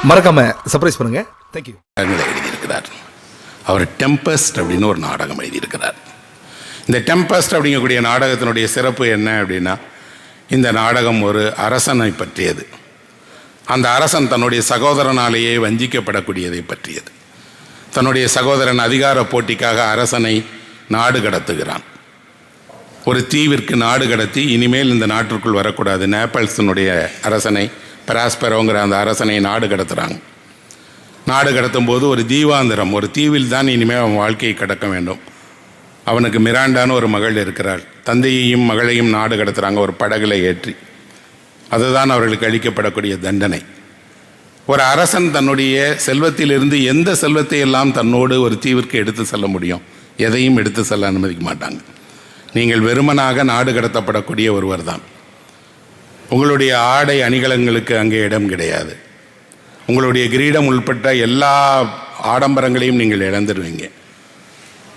மறக்காம சர்ப்ரைஸ் பண்ணுங்க. தேங்க்யூ. எழுதியிருக்கிறார். அவர் டெம்பஸ்ட் அப்படின்னு ஒரு நாடகம் எழுதியிருக்கிறார். இந்த டெம்பஸ்ட் அப்படிங்கக்கூடிய நாடகத்தினுடைய சிறப்பு என்ன அப்படின்னா, இந்த நாடகம் ஒரு அரசனை பற்றியது. அந்த அரசன் தன்னுடைய சகோதரனாலேயே வஞ்சிக்கப்படக்கூடியதை பற்றியது. தன்னுடைய சகோதரன் அதிகார போட்டிக்காக அரசனை நாடு கடத்துகிறான். ஒரு தீவிற்கு நாடு கடத்தி இனிமேல் இந்த நாட்டிற்குள் வரக்கூடாது, நேபாள்ஸினுடைய அரசனை, பிராஸ்பெரோங்கிற அந்த அரசனை நாடு கடத்துகிறாங்க. நாடு கடத்தும் போது ஒரு தீவாந்திரம், ஒரு தீவில் தான் இனிமேல் அவன் வாழ்க்கையை கடக்க வேண்டும். அவனுக்கு மிராண்டான்னு ஒரு மகள் இருக்கிறாள். தந்தையையும் மகளையும் நாடு கடத்துகிறாங்க ஒரு படகுல ஏற்றி. அதுதான் அவர்களுக்கு அளிக்கப்படக்கூடிய தண்டனை. ஒரு அரசன் தன்னுடைய செல்வத்திலிருந்து எந்த செல்வத்தை எல்லாம் தன்னோடு ஒரு தீவிற்கு எடுத்து செல்ல முடியும், எதையும் எடுத்து செல்ல அனுமதிக்க மாட்டாங்க. நீங்கள் வெறுமனாக நாடு கடத்தப்படக்கூடிய ஒருவர் தான். உங்களுடைய ஆடை அணிகலங்களுக்கு அங்கே இடம் கிடையாது. உங்களுடைய கிரீடம் உள்பட்ட எல்லா ஆடம்பரங்களையும் நீங்கள் இழந்துடுவீங்க.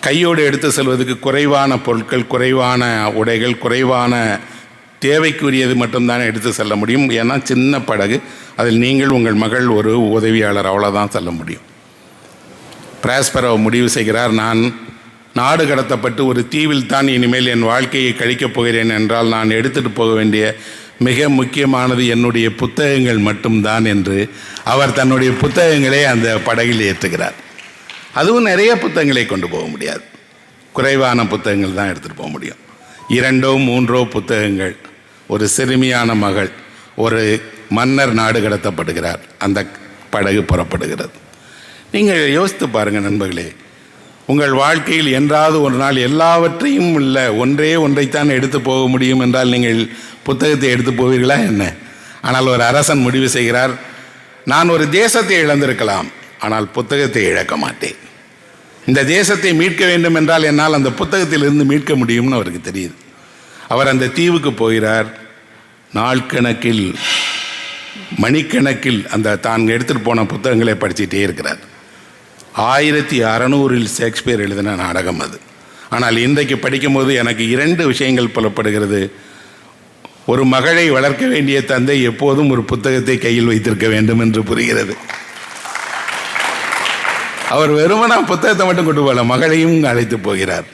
கையோடு எடுத்து செல்வதற்கு குறைவான பொருட்கள், குறைவான உடைகள், குறைவான தேவைக்குரியது மட்டும்தான் எடுத்து செல்ல முடியும். ஏன்னா சின்ன படகு, அதில் நீங்கள் உங்கள் மகள் ஒரு உதவியாளர், அவ்வளோதான் செல்ல முடியும். பிராஸ்பெரோ முடிவு செய்கிறார், நான் நாடு கடத்தப்பட்டு ஒரு தீவில் தான் இனிமேல் என் வாழ்க்கையை கழிக்கப் போகிறேன் என்றால் நான் எடுத்துகிட்டு போக வேண்டிய மிக முக்கியமானது என்னுடைய புத்தகங்கள் மட்டும்தான் என்று அவர் தன்னுடைய புத்தகங்களே அந்த படகில் ஏற்றுகிறார். அதுவும் நிறைய புத்தகங்களை கொண்டு போக முடியாது, குறைவான புத்தகங்கள் தான் எடுத்துகிட்டு போக முடியும். 2 3 புத்தகங்கள். ஒரு சிறுமியான மகள், ஒரு மன்னர் நாடு கடத்தப்படுகிறார், அந்த படகு புறப்படுகிறது. நீங்கள் யோசித்து பாருங்கள் நண்பர்களே, உங்கள் வாழ்க்கையில் என்றாவது ஒரு நாள் எல்லாவற்றையும் இல்லை ஒன்றே ஒன்றைத்தான் எடுத்து போக முடியும் என்றால் நீங்கள் புத்தகத்தை எடுத்து போவீர்களா என்ன? ஆனால் ஒரு அரசன் முடிவு செய்கிறார், நான் ஒரு தேசத்தை இழந்திருக்கலாம், ஆனால் புத்தகத்தை இழக்க மாட்டேன். இந்த தேசத்தை மீட்க வேண்டும் என்றால் என்னால் அந்த புத்தகத்திலிருந்து மீட்க முடியும்னு அவருக்கு தெரியுது. அவர் அந்த தீவுக்கு போகிறார். நாள் கணக்கில், மணிக்கணக்கில் அந்த தான் எடுத்துகிட்டு போன புத்தகங்களை படிச்சுட்டே இருக்கிறார். 1600 ஷேக்ஸ்பியர் எழுதின நாடகம் அது. ஆனால் இன்றைக்கு படிக்கும்போது எனக்கு 2 விஷயங்கள் புலப்படுகிறது. ஒரு மகளை வளர்க்க வேண்டிய தந்தை எப்போதும் ஒரு புத்தகத்தை கையில் வைத்திருக்க வேண்டும் என்று புரிகிறது. அவர் வெறுமனா புத்தகத்தை மட்டும் கொண்டு போகல, மகளையும் அழைத்து போகிறார்.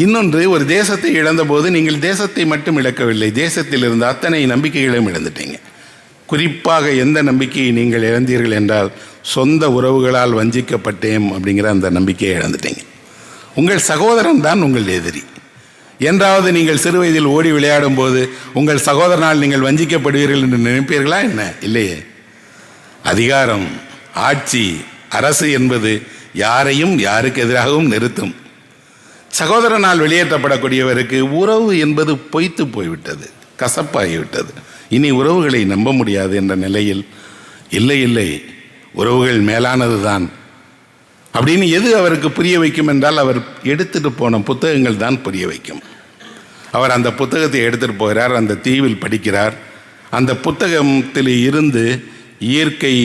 இன்னொன்று, ஒரு தேசத்தை இழந்தபோது நீங்கள் தேசத்தை மட்டும் இழக்கவில்லை, தேசத்தில் இருந்த அத்தனை நம்பிக்கைகளையும் இழந்துட்டீங்க. குறிப்பாக எந்த நம்பிக்கையை நீங்கள் இழந்தீர்கள் என்றால், சொந்த உறவுகளால் வஞ்சிக்கப்பட்டேன் அப்படிங்கிற அந்த நம்பிக்கையை இழந்துட்டீங்க. உங்கள் சகோதரன் தான் உங்கள் எதிரி. என்றாவது நீங்கள் சிறு வயதில் ஓடி விளையாடும் போது உங்கள் சகோதரனால் நீங்கள் வஞ்சிக்கப்படுவீர்கள் என்று நினைப்பீர்களா என்ன? இல்லையே. அதிகாரம், ஆட்சி, அரசு என்பது யாரையும் யாருக்கு எதிராகவும் நிறுத்தும். சகோதரனால் வெளியேற்றப்படக்கூடியவருக்கு உறவு என்பது பொய்த்து போய்விட்டது, கசப்பாகிவிட்டது. இனி உறவுகளை நம்ப முடியாது என்ற நிலையில், இல்லை இல்லை உறவுகள் மேலானது தான் அப்படின்னு எது அவருக்கு புரிய வைக்கும் என்றால், அவர் எடுத்துகிட்டு போன புத்தகங்கள் தான் புரிய வைக்கும். அவர் அந்த புத்தகத்தை எடுத்துகிட்டு போகிறார், அந்த தீவில் படிக்கிறார். அந்த புத்தகத்தில் இருந்து இயற்கை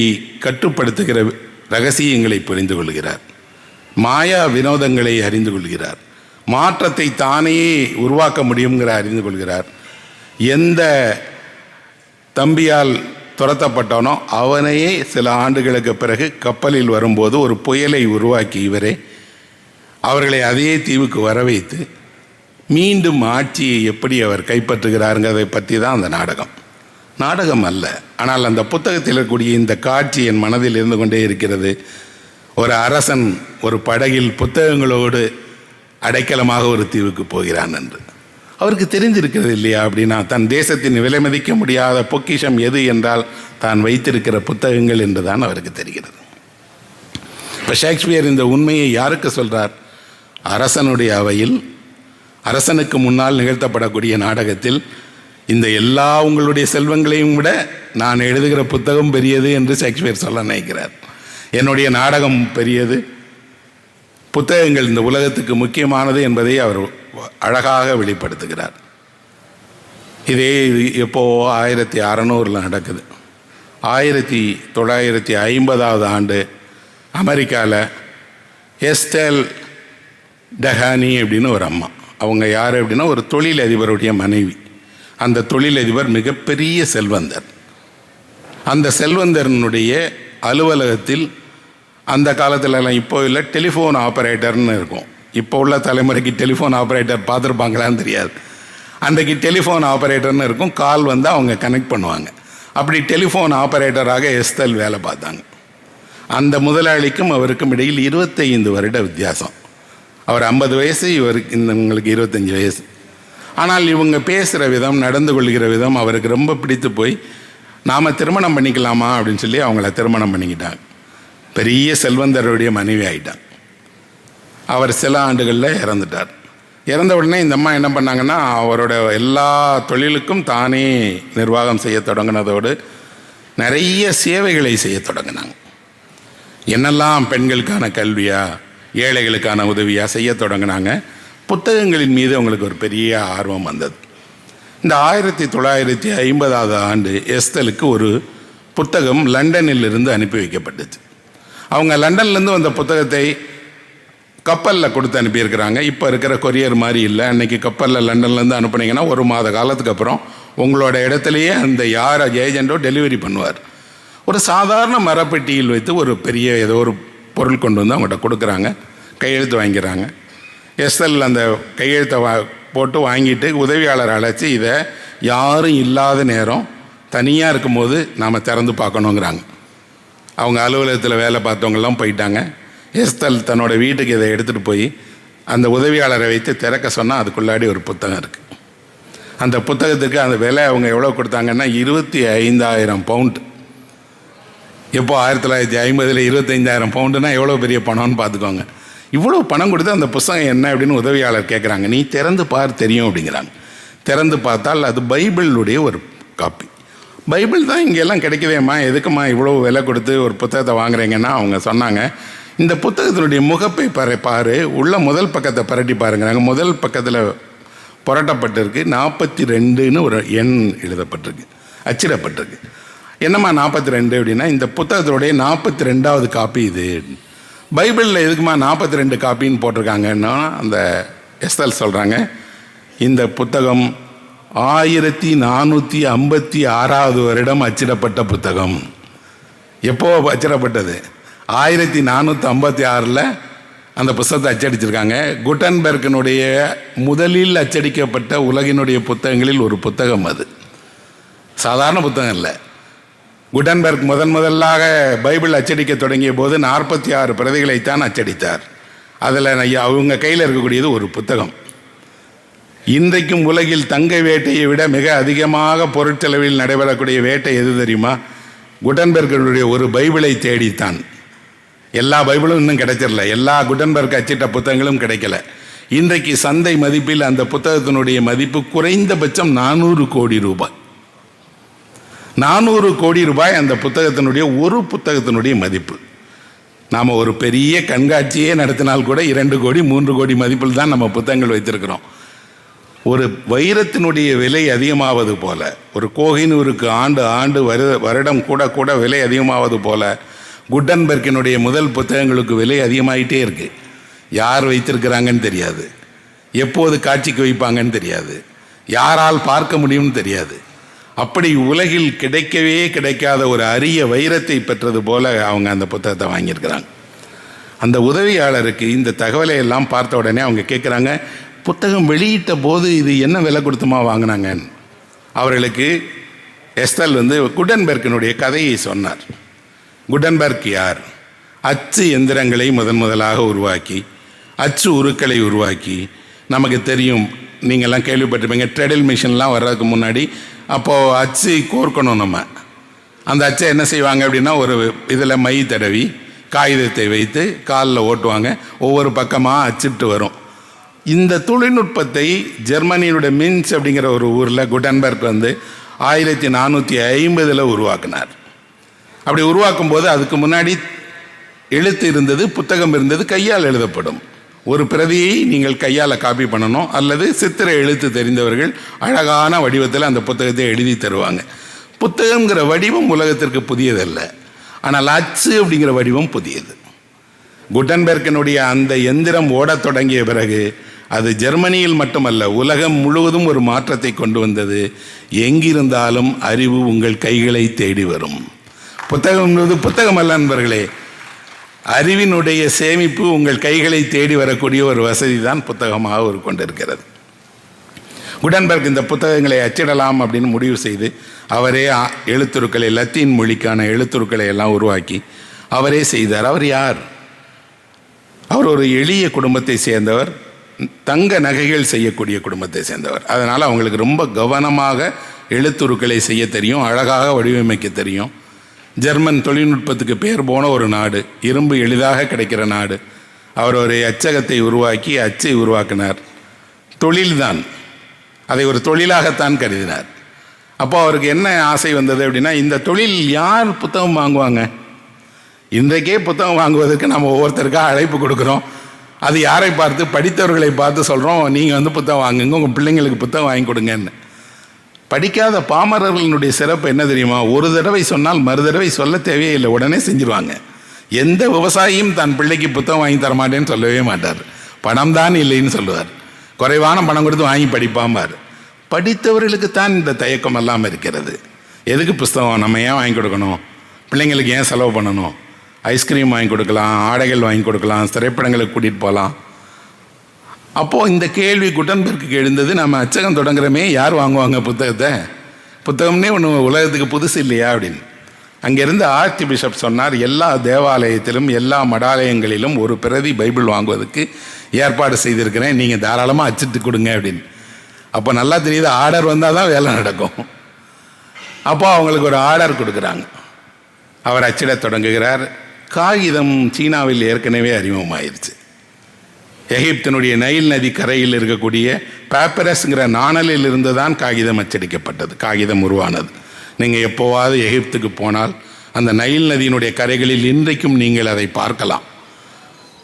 கட்டுப்படுத்துகிற ரகசியங்களை புரிந்து கொள்கிறார், மாயா வினோதங்களை அறிந்து கொள்கிறார், மாற்றத்தை தானே உருவாக்க முடியுங்கிற அறிந்து கொள்கிறார். எந்த தம்பியால் துரத்தப்பட்டானோ அவனையே சில ஆண்டுகளுக்கு பிறகு கப்பலில் வரும்போது ஒரு புயலை உருவாக்கி இவரே அவர்களை அதே தீவுக்கு வர வைத்து மீண்டும் ஆட்சியை எப்படி அவர் கைப்பற்றுகிறாருங்கிறதை பற்றி தான் அந்த நாடகம். நாடகம் அல்ல, ஆனால் அந்த புத்தகத்தில் இருக்கக்கூடிய இந்த காட்சி என் மனதில் இருந்து கொண்டே இருக்கிறது. ஒரு அரசன் ஒரு படகில் புத்தகங்களோடு அடைக்கலமாக ஒரு தீவுக்கு போகிறான் என்று அவருக்கு தெரிஞ்சிருக்கிறது இல்லையா? அப்படின்னா தன் தேசத்தின் விலை மதிக்க முடியாத பொக்கிஷம் எது என்றால் தான் வைத்திருக்கிற புத்தகங்கள் என்று தான் அவருக்கு தெரிகிறது. இப்போ ஷேக்ஸ்பியர் இந்த உண்மையை யாருக்கு சொல்கிறார்? அரசனுடைய அவையில், அரசனுக்கு முன்னால் நிகழ்த்தப்படக்கூடிய நாடகத்தில், இந்த எல்லா உங்களுடைய செல்வங்களையும் விட நான் எழுதுகிற புத்தகம் பெரியது என்று ஷேக்ஸ்பியர் சொல்ல நினைக்கிறார். என்னுடைய நாடகம் பெரியது, புத்தகங்கள் இந்த உலகத்துக்கு முக்கியமானது என்பதை அவர் அழகாக வெளிப்படுத்துகிறார். இதே எப்போ 1600 நடக்குது. 1950 ஆண்டு அமெரிக்காவில் எஸ்டேல் டஹானி அப்படின்னு ஒரு அம்மா, அவங்க யார் அப்படின்னா ஒரு தொழிலதிபருடைய மனைவி. அந்த தொழிலதிபர் மிகப்பெரிய செல்வந்தர். அந்த செல்வந்தரனுடைய அலுவலகத்தில் அந்த காலத்துலலாம் இப்போ இல்லை டெலிஃபோன் ஆப்ரேட்டர்னு இருக்கும். இப்போ உள்ள தலைமுறைக்கு டெலிஃபோன் ஆப்ரேட்டர் பார்த்துருப்பாங்களான்னு தெரியாது. அன்றைக்கு டெலிஃபோன் ஆப்ரேட்டர்னு இருக்கும். கால் வந்து அவங்க கனெக்ட் பண்ணுவாங்க. அப்படி டெலிஃபோன் ஆப்ரேட்டராக எஸ்தல் வேலை பார்த்தாங்க. அந்த முதலாளிக்கும் அவருக்கும் இடையில் 25 வருட வித்தியாசம். அவர் 50 வயசு, இவருக்கு இவங்களுக்கு 25 வயசு. ஆனால் இவங்க பேசுகிற விதம், நடந்து கொள்கிற விதம் அவருக்கு ரொம்ப பிடித்து போய் நாம் திருமணம் பண்ணிக்கலாமா அப்படின்னு சொல்லி அவங்கள திருமணம் பண்ணிக்கிட்டாங்க. பெரிய செல்வந்தருடைய மனைவி ஆகிட்டாங்க. அவர் சில ஆண்டுகளில் இறந்துட்டார். இறந்த உடனே இந்த அம்மா என்ன பண்ணாங்கன்னா, அவரோட எல்லா தொழிலுக்கும் தானே நிர்வாகம் செய்ய தொடங்கினதோடு நிறைய சேவைகளை செய்ய தொடங்கினாங்க. என்னெல்லாம் பெண்களுக்கான கல்வியா, ஏழைகளுக்கான உதவியா செய்ய தொடங்கினாங்க. புத்தகங்களின் மீது அவங்களுக்கு ஒரு பெரிய ஆர்வம் வந்தது. இந்த 1950 ஆண்டு எஸ்தலுக்கு ஒரு புத்தகம் லண்டனில் இருந்து அனுப்பி வைக்கப்பட்டுச்சு. அவங்க லண்டன்லேருந்து வந்த புத்தகத்தை கப்பலில் கொடுத்து அனுப்பியிருக்கிறாங்க. இப்போ இருக்கிற கொரியர் மாதிரி இல்லை. அன்றைக்கி கப்பலில் லண்டன்லேருந்து அனுப்புனீங்கன்னா 1 மாத காலத்துக்கு அப்புறம் உங்களோட இடத்துலையே அந்த யார் ஏஜெண்டோ டெலிவரி பண்ணுவார். ஒரு சாதாரண மரப்பெட்டியில் வைத்து ஒரு பெரிய ஏதோ ஒரு பொருள் கொண்டு வந்து அவங்கள்ட்ட கொடுக்குறாங்க. கையெழுத்து வாங்கிக்கிறாங்க. எஸ்எல் அந்த கையெழுத்தை போட்டு வாங்கிட்டு உதவியாளர் அழைச்சி இதை யாரும் இல்லாத நேரம் தனியாக இருக்கும்போது நாம் திறந்து பார்க்கணுங்கிறாங்க. அவங்க அலுவலகத்தில் வேலை பார்த்தவங்கெல்லாம் போயிட்டாங்க. எஸ்தல் தன்னோட வீட்டுக்கு இதை எடுத்துகிட்டு போய் அந்த உதவியாளரை வைத்து திறக்க சொன்னால் அதுக்குள்ளாடி ஒரு புத்தகம் இருக்குது. அந்த புத்தகத்துக்கு அந்த விலை அவங்க எவ்வளோ கொடுத்தாங்கன்னா 25,000 பவுண்டு. எப்போ 1950 25,000 பவுண்டுனா எவ்வளோ பெரிய பணம்னு பார்த்துக்கோங்க. இவ்வளோ பணம் கொடுத்து அந்த புத்தகம் என்ன அப்படின்னு உதவியாளர் கேட்குறாங்க. நீ திறந்து பார், தெரியும் அப்படிங்கிறாங்க. திறந்து பார்த்தால் அது பைபிளுடைய ஒரு காப்பி. பைபிள் தான் இங்கெல்லாம் கிடைக்குதேம்மா, எதுக்குமா இவ்வளோ விலை கொடுத்து ஒரு புத்தகத்தை வாங்குறீங்கன்னா அவங்க சொன்னாங்க, இந்த புத்தகத்தினுடைய முகப்பை பாரு, உள்ள முதல் பக்கத்தை பரட்டி பாருங்கிறாங்க. முதல் பக்கத்தில் புரட்டப்பட்டிருக்கு 42ன்னு ஒரு எண் எழுதப்பட்டிருக்கு, அச்சிடப்பட்டிருக்கு. என்னம்மா 42 அப்படின்னா இந்த புத்தகத்தினுடைய 42வது காப்பி இது. பைபிளில் எதுக்குமா 42 காப்பின்னு போட்டிருக்காங்கன்னா அந்த எஸ்தல் சொல்கிறாங்க, இந்த புத்தகம் 1456வது வருடம் அச்சிடப்பட்ட புத்தகம். எப்போ அச்சிடப்பட்டது? 1456 அந்த புத்தகத்தை அச்சடிச்சிருக்காங்க. குட்டன்பெர்க்கினுடைய முதலில் அச்சடிக்கப்பட்ட உலகினுடைய புத்தகங்களில் ஒரு புத்தகம் அது. சாதாரண புத்தகம் இல்லை. குட்டன்பெர்க் முதலாக பைபிள் அச்சடிக்க தொடங்கிய போது 46 பிரதிகளைத்தான் அச்சடித்தார். அதில் அவங்க கையில் இருக்கக்கூடியது ஒரு புத்தகம். இன்றைக்கும் உலகில் தங்க வேட்டையை விட மிக அதிகமாக பொருட்செலவில் நடைபெறக்கூடிய வேட்டை எது தெரியுமா? குட்டன்பெர்க்கனுடைய ஒரு பைபிளை தேடித்தான். எல்லா பைபிளும் இன்னும் கிடைச்சிடல, எல்லா குட்டன்பெர்க் அச்சிட்ட புத்தகங்களும் கிடைக்கல. இன்றைக்கு சந்தை மதிப்பில் அந்த புத்தகத்தினுடைய மதிப்பு குறைந்தபட்சம் 400 கோடி ரூபாய். 400 கோடி ரூபாய் அந்த புத்தகத்தினுடைய ஒரு புத்தகத்தினுடைய மதிப்பு. நாம் ஒரு பெரிய கண்காட்சியே நடத்தினால் கூட 2 கோடி 3 கோடி மதிப்பில் தான் நம்ம புத்தகங்கள் வைத்திருக்கிறோம். ஒரு வைரத்தினுடைய விலை அதிகமாவது போல, ஒரு கோஹினூருக்கு ஆண்டு வருடம் கூட விலை அதிகமாவது போல குட்டன்பெர்க்கினுடைய முதல் புத்தகங்களுக்கு விலை அதிகமாகிட்டே இருக்கு. யார் வைத்திருக்கிறாங்கன்னு தெரியாது, எப்போது காட்சிக்கு வைப்பாங்கன்னு தெரியாது, யாரால் பார்க்க முடியும்னு தெரியாது. அப்படி உலகில் கிடைக்கவே கிடைக்காத ஒரு அரிய வைரத்தை பெற்றது போல அவங்க அந்த புத்தகத்தை வாங்கியிருக்கிறாங்க. அந்த உதவியாளருக்கு இந்த தகவலை எல்லாம் பார்த்த உடனே அவங்க கேட்குறாங்க, புத்தகம் வெளியிட்ட போது இது என்ன விலை கொடுத்துமா வாங்கினாங்கன்னு. அவர்களுக்கு எஸ்தல் குட்டன்பெர்க்கினுடைய கதையை சொன்னார். குட்டன்பெர்க் யார்? அச்சு எந்திரங்களை முதலாக உருவாக்கி, அச்சு உருக்களை உருவாக்கி, நமக்கு தெரியும், நீங்கள்லாம் கேள்விப்பட்டிருப்பீங்க, ட்ரெடில் மிஷின்லாம் வர்றதுக்கு முன்னாடி அப்போது அச்சு கோர்க்கணும். நம்ம அந்த அச்சை என்ன செய்வாங்க அப்படின்னா, ஒரு இதில் மை தடவி காகிதத்தை வைத்து காலில் ஓட்டுவாங்க, ஒவ்வொரு பக்கமாக அச்சிட்டு வரும். இந்த தொழில்நுட்பத்தை ஜெர்மனியினுடைய மின்ஸ் அப்படிங்கிற ஒரு ஊரில் குட்டன்பெர்க் 1450 உருவாக்கினார். அப்படி உருவாக்கும் போது அதுக்கு முன்னாடி எழுத்து இருந்தது, புத்தகம் இருந்தது, கையால் எழுதப்படும். ஒரு பிரதியை நீங்கள் கையால் காப்பி பண்ணணும், அல்லது சித்திர எழுத்து தெரிந்தவர்கள் அழகான வடிவத்தில் அந்த புத்தகத்தை எழுதி தருவாங்க. புத்தகங்கிற வடிவம் உலகத்திற்கு புதியதல்ல, ஆனால் அச்சு அப்படிங்கிற வடிவம் புதியது. குட்டன்பெர்க்கினுடைய அந்த எந்திரம் ஓடத் தொடங்கிய பிறகு அது ஜெர்மனியில் மட்டுமல்ல, உலகம் முழுவதும் ஒரு மாற்றத்தை கொண்டு வந்தது. எங்கிருந்தாலும் அறிவு உங்கள் கைகளை தேடி வரும். புத்தகம் என்பது புத்தகம் அல்ல நண்பர்களே, அறிவினுடைய சேமிப்பு உங்கள் கைகளை தேடி வரக்கூடிய ஒரு வசதி தான் புத்தகமாக கொண்டிருக்கிறது. குடன்பர்க் இந்த புத்தகங்களை அச்சிடலாம் அப்படின்னு முடிவு செய்து அவரே எழுத்துருக்களை, லத்தீன் மொழிக்கான எழுத்துருக்களை எல்லாம் உருவாக்கி அவரே செய்தார். அவர் யார்? அவர் ஒரு எளிய குடும்பத்தை சேர்ந்தவர், தங்க நகைகள் செய்யக்கூடிய குடும்பத்தை சேர்ந்தவர். அதனால் அவங்களுக்கு ரொம்ப கவனமாக எழுத்துருக்களை செய்ய தெரியும், அழகாக வடிவமைக்க தெரியும். ஜெர்மன் தொழில்நுட்பத்துக்கு பேர் போன ஒரு நாடு, இரும்பு எளிதாக கிடைக்கிற நாடு. அவர் ஒரு அச்சகத்தை உருவாக்கி அச்சை உருவாக்கினார். தொழில்தான், அதை ஒரு தொழிலாகத்தான் கருதினார். அப்போ அவருக்கு என்ன ஆசை வந்தது அப்படின்னா, இந்த தொழில் யார் புத்தகம் வாங்குவாங்க? இன்றைக்கே புத்தகம் வாங்குவதற்கு நம்ம ஒவ்வொருத்தருக்காக அழைப்பு கொடுக்குறோம். அது யாரை பார்த்து? படித்தவர்களை பார்த்து சொல்கிறோம், நீங்கள் புத்தகம் வாங்குங்க, உங்கள் பிள்ளைங்களுக்கு புத்தகம் வாங்கி கொடுங்கன்னு. படிக்காத பாமரர்களுடைய சிறப்பு என்ன தெரியுமா? ஒரு தடவை சொன்னால் மறு தடவை சொல்ல தேவையே இல்லை, உடனே செஞ்சுருவாங்க. எந்த விவசாயியும் தன் பிள்ளைக்கு புத்தகம் வாங்கி தரமாட்டேன்னு சொல்லவே மாட்டார். பணம் தான் இல்லைன்னு சொல்லுவார். குறைவான பணம் கொடுத்து வாங்கி படிப்பாம்பார். படித்தவர்களுக்கு தான் இந்த தயக்கம் எல்லாம் இருக்கிறது. எதுக்கு புஸ்தகம்? நம்ம ஏன் வாங்கி கொடுக்கணும்? பிள்ளைங்களுக்கு ஏன் செலவு பண்ணணும்? ஐஸ்கிரீம் வாங்கி கொடுக்கலாம், ஆடைகள் வாங்கி கொடுக்கலாம், திரைப்படங்களுக்கு கூட்டிகிட்டு போகலாம். அப்போது இந்த கேள்வி குட்டன்பெர்க்கு எழுந்தது, நம்ம அச்சகம் தொடங்குறமே, யார் வாங்குவாங்க புத்தகத்தை? புத்தகம்னே ஒன்று உலகத்துக்கு புதுசு இல்லையா அப்படின்னு. அங்கேருந்து ஆர்ச்சி பிஷப் சொன்னார், எல்லா தேவாலயத்திலும் எல்லா மடாலயங்களிலும் ஒரு பிரதி பைபிள் வாங்குவதற்கு ஏற்பாடு செய்திருக்கிறேன், நீங்கள் தாராளமாக அச்சிட்டு கொடுங்க அப்படின்னு. அப்போ நல்லா தெரியுது, ஆர்டர் வந்தால் தான் வேலை நடக்கும். அப்போ அவங்களுக்கு ஒரு ஆர்டர் கொடுக்குறாங்க. அவர் அச்சிட தொடங்குகிறார். காகிதம் சீனாவில் ஏற்கனவே அறிமுகமாயிருச்சு. எகிப்தினுடைய நைல் நதி கரையில் இருக்கக்கூடிய பேப்பரஸ்ங்கிற நாணலில் இருந்து தான் காகிதம் அச்சடிக்கப்பட்டது, காகிதம் உருவானது. நீங்கள் எப்போவாவது எகிப்துக்கு போனால் அந்த நைல் நதியினுடைய கரைகளில் இன்றைக்கும் நீங்கள் அதை பார்க்கலாம்.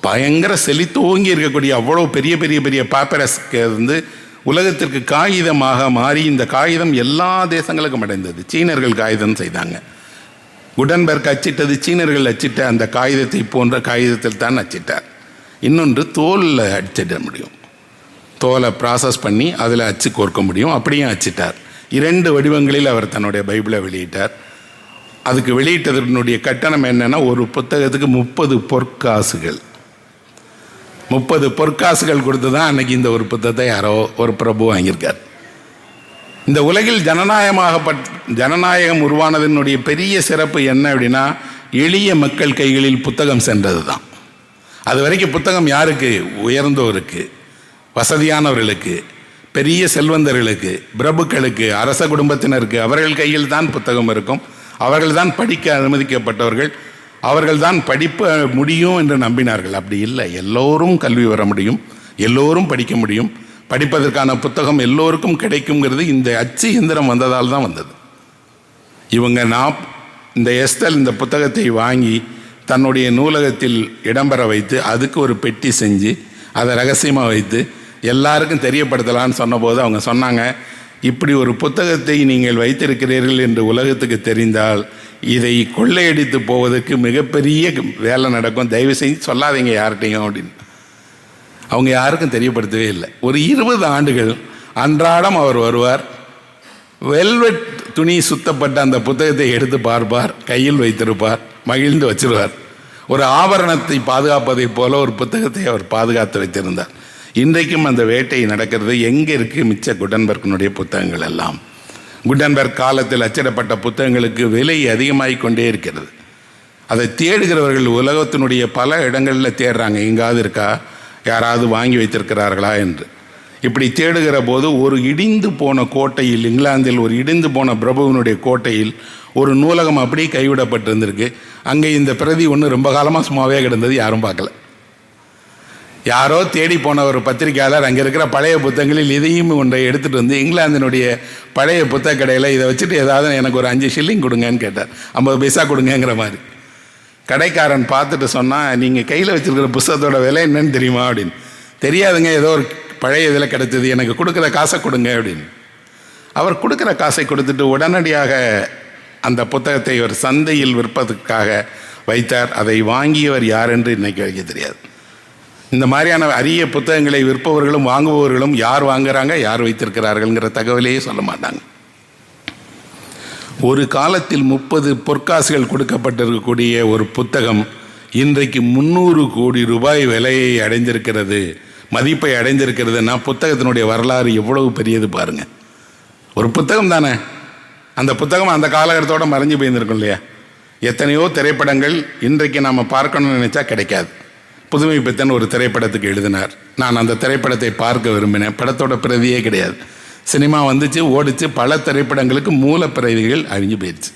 பயங்கர செழித்தோங்கி இருக்கக்கூடிய அவ்வளோ பெரிய பெரிய பெரிய பேப்பரஸ்க்கு உலகத்திற்கு காகிதமாக மாறி இந்த காகிதம் எல்லா தேசங்களுக்கும் அடைந்தது. சீனர்கள் காகிதம் செய்தாங்க. குடன்பெர்க் அச்சிட்டது சீனர்கள் அச்சிட்ட அந்த காகிதத்தை போன்ற காகிதத்தில் தான் அச்சிட்டார். இன்னொன்று தோலில் அச்சிட முடியும், தோலை ப்ராசஸ் பண்ணி அதில் அச்சு கோர்க்க முடியும், அப்படியும் அச்சிட்டார். 2 வடிவங்களில் அவர் தன்னுடைய பைபிளை வெளியிட்டார். அதுக்கு வெளியிட்டதனுடைய கட்டணம் என்னென்னா, ஒரு புத்தகத்துக்கு 30 பொற்காசுகள். 30 பொற்காசுகள் கொடுத்து தான் அன்னைக்கு இந்த ஒரு புத்தகத்தை யாரோ ஒரு பிரபு வாங்கியிருக்கார். இந்த உலகில் ஜனநாயகம் உருவானதனுடைய பெரிய சிறப்பு என்ன அப்படின்னா, எளிய மக்கள் கைகளில் புத்தகம் சென்றது தான். அது வரைக்கும் புத்தகம் யாருக்கு? உயர்ந்தோருக்கு, வசதியானவர்களுக்கு, பெரிய செல்வந்தர்களுக்கு, பிரபுக்களுக்கு, அரச குடும்பத்தினருக்கு, அவர்கள் கையில் தான் புத்தகம் இருக்கும். அவர்கள் தான் படிக்க அனுமதிக்கப்பட்டவர்கள், அவர்கள் தான் படிப்ப முடியும் என்று நம்பினார்கள். அப்படி இல்லை, எல்லோரும் கல்வி வர முடியும், எல்லோரும் படிக்க முடியும், படிப்பதற்கான புத்தகம் எல்லோருக்கும் கிடைக்குங்கிறது இந்த அச்சு இயந்திரம் வந்ததால் தான் வந்தது. இவங்க இந்த எஸ்தல் இந்த புத்தகத்தை வாங்கி தன்னுடைய நூலகத்தில் இடம்பெற வைத்து அதுக்கு ஒரு பெட்டி செஞ்சு அதை ரகசியமாக வைத்து எல்லாருக்கும் தெரியப்படுத்தலான்னு சொன்னபோது அவங்க சொன்னாங்க, இப்படி ஒரு புத்தகத்தை நீங்கள் வைத்திருக்கிறீர்கள் என்று உலகத்துக்கு தெரிந்தால் இதை கொள்ளையடித்து போவதற்கு மிகப்பெரிய வேலை நடக்கும், தயவு செஞ்சு சொல்லாதீங்க யார்கிட்டையும் அப்படின்னு. அவங்க யாருக்கும் தெரியப்படுத்தவே இல்லை. ஒரு 20 ஆண்டுகள் அன்றாடம் அவர் வருவார், வெல்வெட் துணி சுத்தப்பட்ட அந்த புத்தகத்தை எடுத்து பார்ப்பார், கையில் வைத்திருப்பார், மகிழ்ந்து வச்சிருவார். ஒரு ஆபரணத்தை பாதுகாப்பதைப் போல ஒரு புத்தகத்தை அவர் பாதுகாத்து வைத்திருந்தார். இன்றைக்கும் அந்த வேட்டை நடக்கிறது. எங்கே இருக்குது மிச்ச குடன்பெர்க்கினுடைய புத்தகங்கள் எல்லாம்? குடன்பெர்க் காலத்தில் அச்சிடப்பட்ட புத்தகங்களுக்கு விலை அதிகமாகிக் கொண்டே இருக்கிறது. அதை தேடுகிறவர்கள் உலகத்தினுடைய பல இடங்களில் தேடுறாங்க, எங்காவது இருக்கா, யாராவது வாங்கி வைத்திருக்கிறார்களா என்று. இப்படி தேடுகிற போது ஒரு இடிந்து போன கோட்டையில், இங்கிலாந்தில் ஒரு இடிந்து போன பிரபுவினுடைய கோட்டையில் ஒரு நூலகம் அப்படியே கைவிடப்பட்டிருந்திருக்கு. அங்கே இந்த பிரதி ஒன்று ரொம்ப காலமாக சும்மாவே கிடந்தது, யாரும் பார்க்கல. யாரோ தேடி போன ஒரு பத்திரிகையாளர் அங்கே இருக்கிற பழைய புத்தகங்களில் இதையும் ஒன்றை எடுத்துகிட்டு வந்து இங்கிலாந்தினுடைய பழைய புத்தக கடையில் இதை வச்சுட்டு ஏதாவது எனக்கு ஒரு 5 ஷில்லிங் கொடுங்கன்னு கேட்டார். 50 பைசா கொடுங்கிற மாதிரி. கடைக்காரன் பார்த்துட்டு சொன்னால், நீங்கள் கையில் வச்சுருக்கிற புத்தகத்தோட விலை என்னன்னு தெரியுமா அப்படின்னு. தெரியாதுங்க, ஏதோ ஒரு பழைய இதில் கிடைத்தது, எனக்கு கொடுக்குற காசை கொடுங்க அப்படின்னு. அவர் கொடுக்குற காசை கொடுத்துட்டு உடனடியாக அந்த புத்தகத்தை ஒரு சந்தையில் விற்பதற்காக வைத்தார். அதை வாங்கியவர் யார் என்று இன்னைக்கு வைக்க தெரியாது. இந்த மாதிரியான அரிய புத்தகங்களை விற்பவர்களும் வாங்குபவர்களும் யார் வாங்குறாங்க, யார் வைத்திருக்கிறார்கள்ங்கிற தகவலையே சொல்ல மாட்டாங்க. ஒரு காலத்தில் 30 பொற்காசுகள் கொடுக்கப்பட்டிருக்கக்கூடிய ஒரு புத்தகம் இன்றைக்கு 300 கோடி ரூபாய் விலையை அடைந்திருக்கிறது, மதிப்பை அடைந்திருக்கிறதுனா புத்தகத்தினுடைய வரலாறு எவ்வளவு பெரியது பாருங்க. ஒரு புத்தகம் தானே, அந்த புத்தகம் அந்த காலகட்டத்தோடு மறைஞ்சு போயிருந்திருக்கும் இல்லையா? எத்தனையோ திரைப்படங்கள் இன்றைக்கு நாம் பார்க்கணும்னு நினச்சா கிடைக்காது. புதுமை பித்தன் ஒரு திரைப்படத்துக்கு எழுதினார். நான் அந்த திரைப்படத்தை பார்க்க விரும்பினேன். படத்தோட பிரதியே கிடையாது. சினிமா வந்துச்சு, ஓடிச்சு, பல திரைப்படங்களுக்கு மூலப்பிரதிகள் அழிஞ்சு போயிடுச்சு.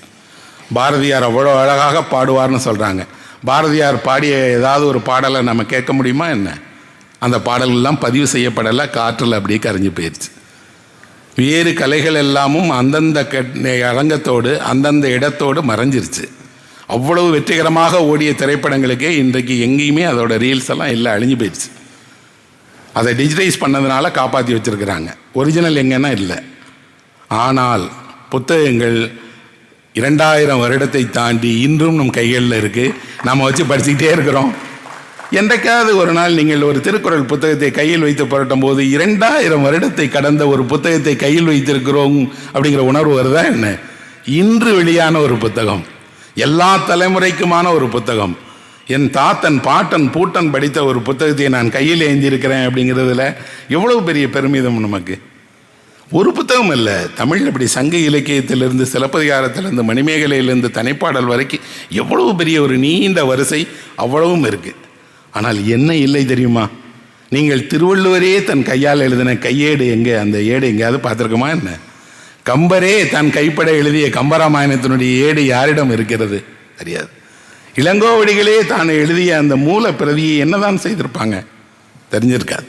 பாரதியார் அவ்வளோ அழகாக பாடுவார்னு சொல்கிறாங்க. பாரதியார் பாடிய ஏதாவது ஒரு பாடலை நம்ம கேட்க முடியுமா என்ன? அந்த பாடல்கள்லாம் பதிவு செய்யப்படலை, காற்றில் அப்படியே கரைஞ்சி போயிடுச்சு. வேறு கலைகள் எல்லாமும் அந்தந்த அரங்கத்தோடு அந்தந்த இடத்தோடு மறைஞ்சிருச்சு. அவ்வளவு வெற்றிகரமாக ஓடிய திரைப்படங்களுக்கே இன்றைக்கு எங்கேயுமே அதோட ரீல்ஸ் எல்லாம் இல்லை, அழிஞ்சு போயிடுச்சு. அதை டிஜிட்டைஸ் பண்ணதுனால காப்பாற்றி வச்சுருக்கிறாங்க. ஒரிஜினல் எங்கன்னா இல்லை. ஆனால் புத்தகங்கள் 2000 வருடத்தை தாண்டி இன்றும் நம் கைகளில் இருக்குது. நம்ம வச்சு படிச்சுக்கிட்டே இருக்கிறோம். என்றைக்காவது ஒரு நாள் நீங்கள் ஒரு திருக்குறள் புத்தகத்தை கையில் வைத்து புரட்டும் போது 2000 வருடத்தை கடந்த ஒரு புத்தகத்தை கையில் வைத்திருக்கிறோம் அப்படிங்கிற உணர்வு வருதா என்ன? இன்று வெளியான ஒரு புத்தகம், எல்லா தலைமுறைக்குமான ஒரு புத்தகம், என் தாத்தன் பாட்டன் பூட்டன் படித்த ஒரு புத்தகத்தை நான் கையில் ஏந்திருக்கிறேன் அப்படிங்கிறதுல எவ்வளவு பெரிய பெருமிதம் நமக்கு. ஒரு புத்தகம் இல்லை, தமிழ் அப்படி சங்க இலக்கியத்திலிருந்து சிலப்பதிகாரத்திலிருந்து மணிமேகலையிலிருந்து தனிப்பாடல் வரைக்கும் எவ்வளவு பெரிய ஒரு நீண்ட வரிசை அவ்வளவும் இருக்குது. ஆனால் என்ன இல்லை தெரியுமா? நீங்கள் திருவள்ளுவரே தன் கையால் எழுதின கையேடு எங்கே? அந்த ஏடு எங்கேயாவது பார்த்துருக்குமா என்ன? கம்பரே தன் கைப்பட எழுதிய கம்பராமாயணத்தினுடைய ஏடு யாரிடம் இருக்கிறது? தெரியாது. இளங்கோவடிகளே தான் எழுதிய அந்த மூல பிரதியை என்னதான் செய்திருப்பாங்க? தெரிஞ்சிருக்காது.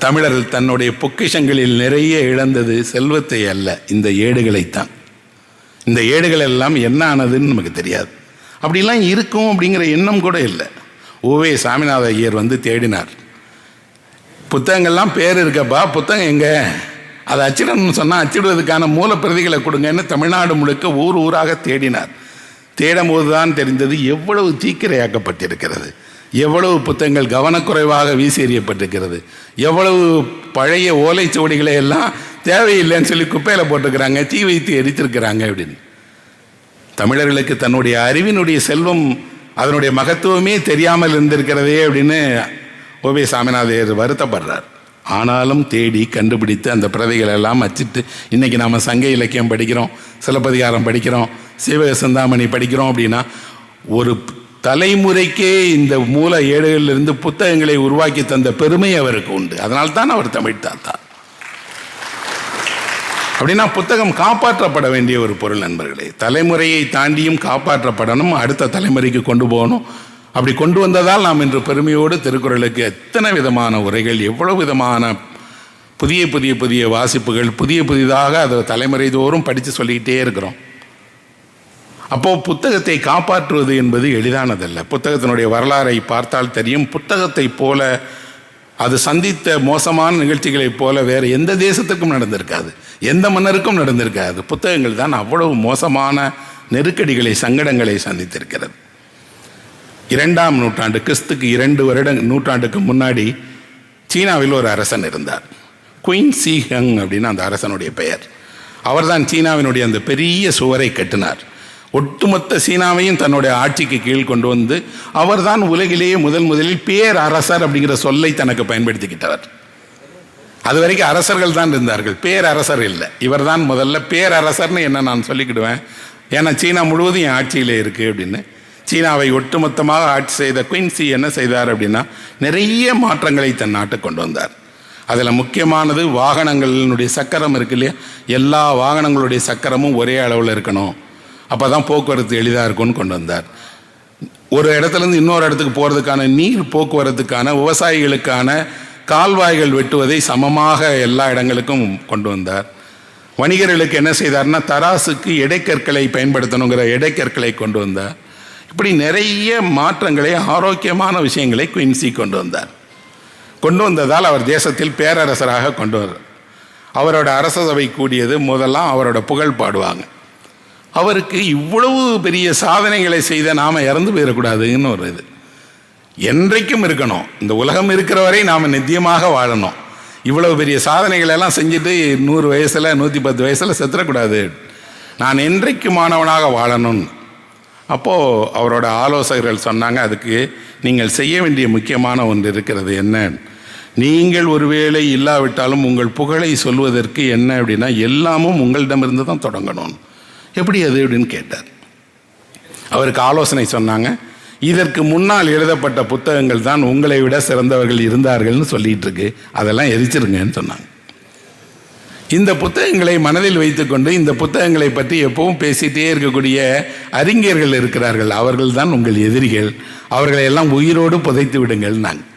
தமிழர்கள் தன்னுடைய பொக்கிஷங்களில் நிறைய இழந்தது செல்வத்தை அல்ல, இந்த ஏடுகளைத்தான். இந்த ஏடுகள் எல்லாம் என்ன ஆனதுன்னு நமக்கு தெரியாது. அப்படிலாம் இருக்கும் அப்படிங்கிற எண்ணம் கூட இல்லை. ஓவே சாமிநாத ஐயர் வந்து தேடினார். புத்தகங்கள்லாம் பேர் இருக்கப்பா, புத்தகம் எங்கே? அதை அச்சிடணும்னு சொன்னால் அச்சிடுவதற்கான மூலப்பிரதிகளை கொடுங்கன்னு தமிழ்நாடு முழுக்க ஊர் ஊராக தேடினார். தேடும் போது தான் தெரிந்தது எவ்வளவு தீக்கிரையாக்கப்பட்டிருக்கிறது, எவ்வளவு புத்தகங்கள் கவனக்குறைவாக வீசி எறியப்பட்டிருக்கிறது, எவ்வளவு பழைய ஓலைச்சுவடிகளை எல்லாம் தேவையில்லைன்னு சொல்லி குப்பையில் போட்டிருக்கிறாங்க, தீ வைத்து எரித்திருக்கிறாங்க அப்படின்னு. தமிழர்களுக்கு தன்னுடைய அறிவினுடைய செல்வம், அதனுடைய மகத்துவமே தெரியாமல் இருந்திருக்கிறதே அப்படின்னு ஓவே சாமிநாதையர் வருத்தப்படுறார். ஆனாலும் தேடி கண்டுபிடித்து அந்த பிரதிகள் எல்லாம் அச்சிட்டு இன்றைக்கி நாம் சங்க இலக்கியம் படிக்கிறோம், சிலப்பதிகாரம் படிக்கிறோம், சீவக சிந்தாமணி படிக்கிறோம். அப்படின்னா ஒரு தலைமுறைக்கே இந்த மூல ஏடுகளிலிருந்து புத்தகங்களை உருவாக்கி தந்த பெருமை அவருக்கு உண்டு. அதனால்தான் அவர் தமிழ் தாத்தா. அப்படின்னா புத்தகம் காப்பாற்றப்பட வேண்டிய ஒரு பொருள் நண்பர்களே. தலைமுறையை தாண்டியும் காப்பாற்றப்படணும், அடுத்த தலைமுறைக்கு கொண்டு போகணும். அப்படி கொண்டு வந்ததால் நாம் இன்று பெருமையோடு திருக்குறளுக்கு எத்தனை விதமான உரைகள், எவ்வளவு விதமான புதிய புதிய புதிய வாசிப்புகள், புதிதாக அதை தலைமுறை தோறும் படித்து சொல்லிக்கிட்டே இருக்கிறோம். அப்போது புத்தகத்தை காப்பாற்றுவது என்பது எளிதானதல்ல. புத்தகத்தினுடைய வரலாறை பார்த்தால் தெரியும். புத்தகத்தை போல அது சந்தித்த மோசமான நிகழ்ச்சிகளைப் போல வேறு எந்த தேசத்துக்கும் நடந்திருக்காது, எந்த மன்னருக்கும் நடந்திருக்காது. புத்தகங்கள் தான் அவ்வளவு மோசமான நெருக்கடிகளை, சங்கடங்களை சந்தித்திருக்கிறது. 2ஆம் நூற்றாண்டு, கிறிஸ்துக்கு 2 நூற்றாண்டுக்கு முன்னாடி சீனாவில் ஒரு அரசன் இருந்தார். குயின் சி ஹங் அப்படின்னு அந்த அரசனுடைய பெயர். அவர்தான் சீனாவினுடைய அந்த பெரிய சுவரை கட்டினார். ஒட்டுமொத்த சீனாவையும் தன்னுடைய ஆட்சிக்கு கீழ் கொண்டு வந்து அவர்தான் உலகிலேயே முதலில் பேரரசர் அப்படிங்கிற சொல்லை தனக்கு பயன்படுத்திக்கிட்டவர். அது வரைக்கும் அரசர்கள் தான் இருந்தார்கள், பேரரசர் இல்லை. இவர் தான் முதல்ல பேரரசர்னு என்ன நான் சொல்லிக்கிடுவேன். ஏன்னா சீனா முழுவதும் என் ஆட்சியில் இருக்குது அப்படின்னு. சீனாவை ஒட்டுமொத்தமாக ஆட்சி செய்த குயின்சி என்ன செய்தார் அப்படின்னா, நிறைய மாற்றங்களை தன் நாட்டுக்கு கொண்டு வந்தார். அதில் முக்கியமானது வாகனங்களினுடைய சக்கரம் இருக்கு இல்லையா, எல்லா வாகனங்களுடைய சக்கரமும் ஒரே அளவில் இருக்கணும், அப்போ தான் போக்குவரத்து எளிதாக இருக்கும்னு கொண்டு வந்தார். ஒரு இடத்துலேருந்து இன்னொரு இடத்துக்கு போகிறதுக்கான நீர் போக்குவரத்துக்கான, விவசாயிகளுக்கான கால்வாய்கள் வெட்டுவதை சமமாக எல்லா இடங்களுக்கும் கொண்டு வந்தார். வணிகர்களுக்கு என்ன செய்தார்னா, தராசுக்கு எடைக்கற்களை பயன்படுத்தணுங்கிற எடைக்கற்களை கொண்டு வந்தார். இப்படி நிறைய மாற்றங்களை, ஆரோக்கியமான விஷயங்களை குயின்சி கொண்டு வந்தார். கொண்டு வந்ததால் அவர் தேசத்தில் பேரரசராக கொண்டு வர்றார். அவரோட அரச சபை கூடியது, முதல்லாம் அவரோட புகழ் பாடுவாங்க. அவருக்கு இவ்வளவு பெரிய சாதனைகளை செய்த நாம் இறந்து போயிடக்கூடாதுன்னு ஒரு இது. என்றைக்கும் இருக்கணும். இந்த உலகம் இருக்கிற வரை நாம் நித்தியமாக வாழணும். இவ்வளவு பெரிய சாதனைகள் எல்லாம் செஞ்சுட்டு 100 வயசில் 110 வயசில் செத்துறக்கூடாது. நான் என்றைக்கு மாணவனாக வாழணும். அப்போது அவரோட ஆலோசகர்கள் சொன்னாங்க, அதுக்கு நீங்கள் செய்ய வேண்டிய முக்கியமான ஒன்று இருக்கிறது. என்ன? நீங்கள் ஒருவேளை இல்லாவிட்டாலும் உங்கள் புகழை சொல்வதற்கு என்ன அப்படின்னா, எல்லாமும் உங்களிடமிருந்து தான் தொடங்கணும். எப்படி அது அப்படின்னு கேட்டார். அவருக்கு ஆலோசனை சொன்னாங்க, இதற்கு முன்னால் எழுதப்பட்ட புத்தகங்கள் தான் உங்களை விட சிறந்தவர்கள் இருந்தார்கள்னு சொல்லிட்டு இருக்கு, அதெல்லாம் எரிச்சிருங்கன்னு சொன்னாங்க. இந்த புத்தகங்களை மனதில் வைத்துக்கொண்டு இந்த புத்தகங்களை பற்றி எப்பவும் பேசிகிட்டே இருக்கக்கூடிய அறிஞர்கள் இருக்கிறார்கள், அவர்கள் தான் உங்கள் எதிரிகள், அவர்களை எல்லாம் உயிரோடு புதைத்து விடுங்கள். நாங்கள்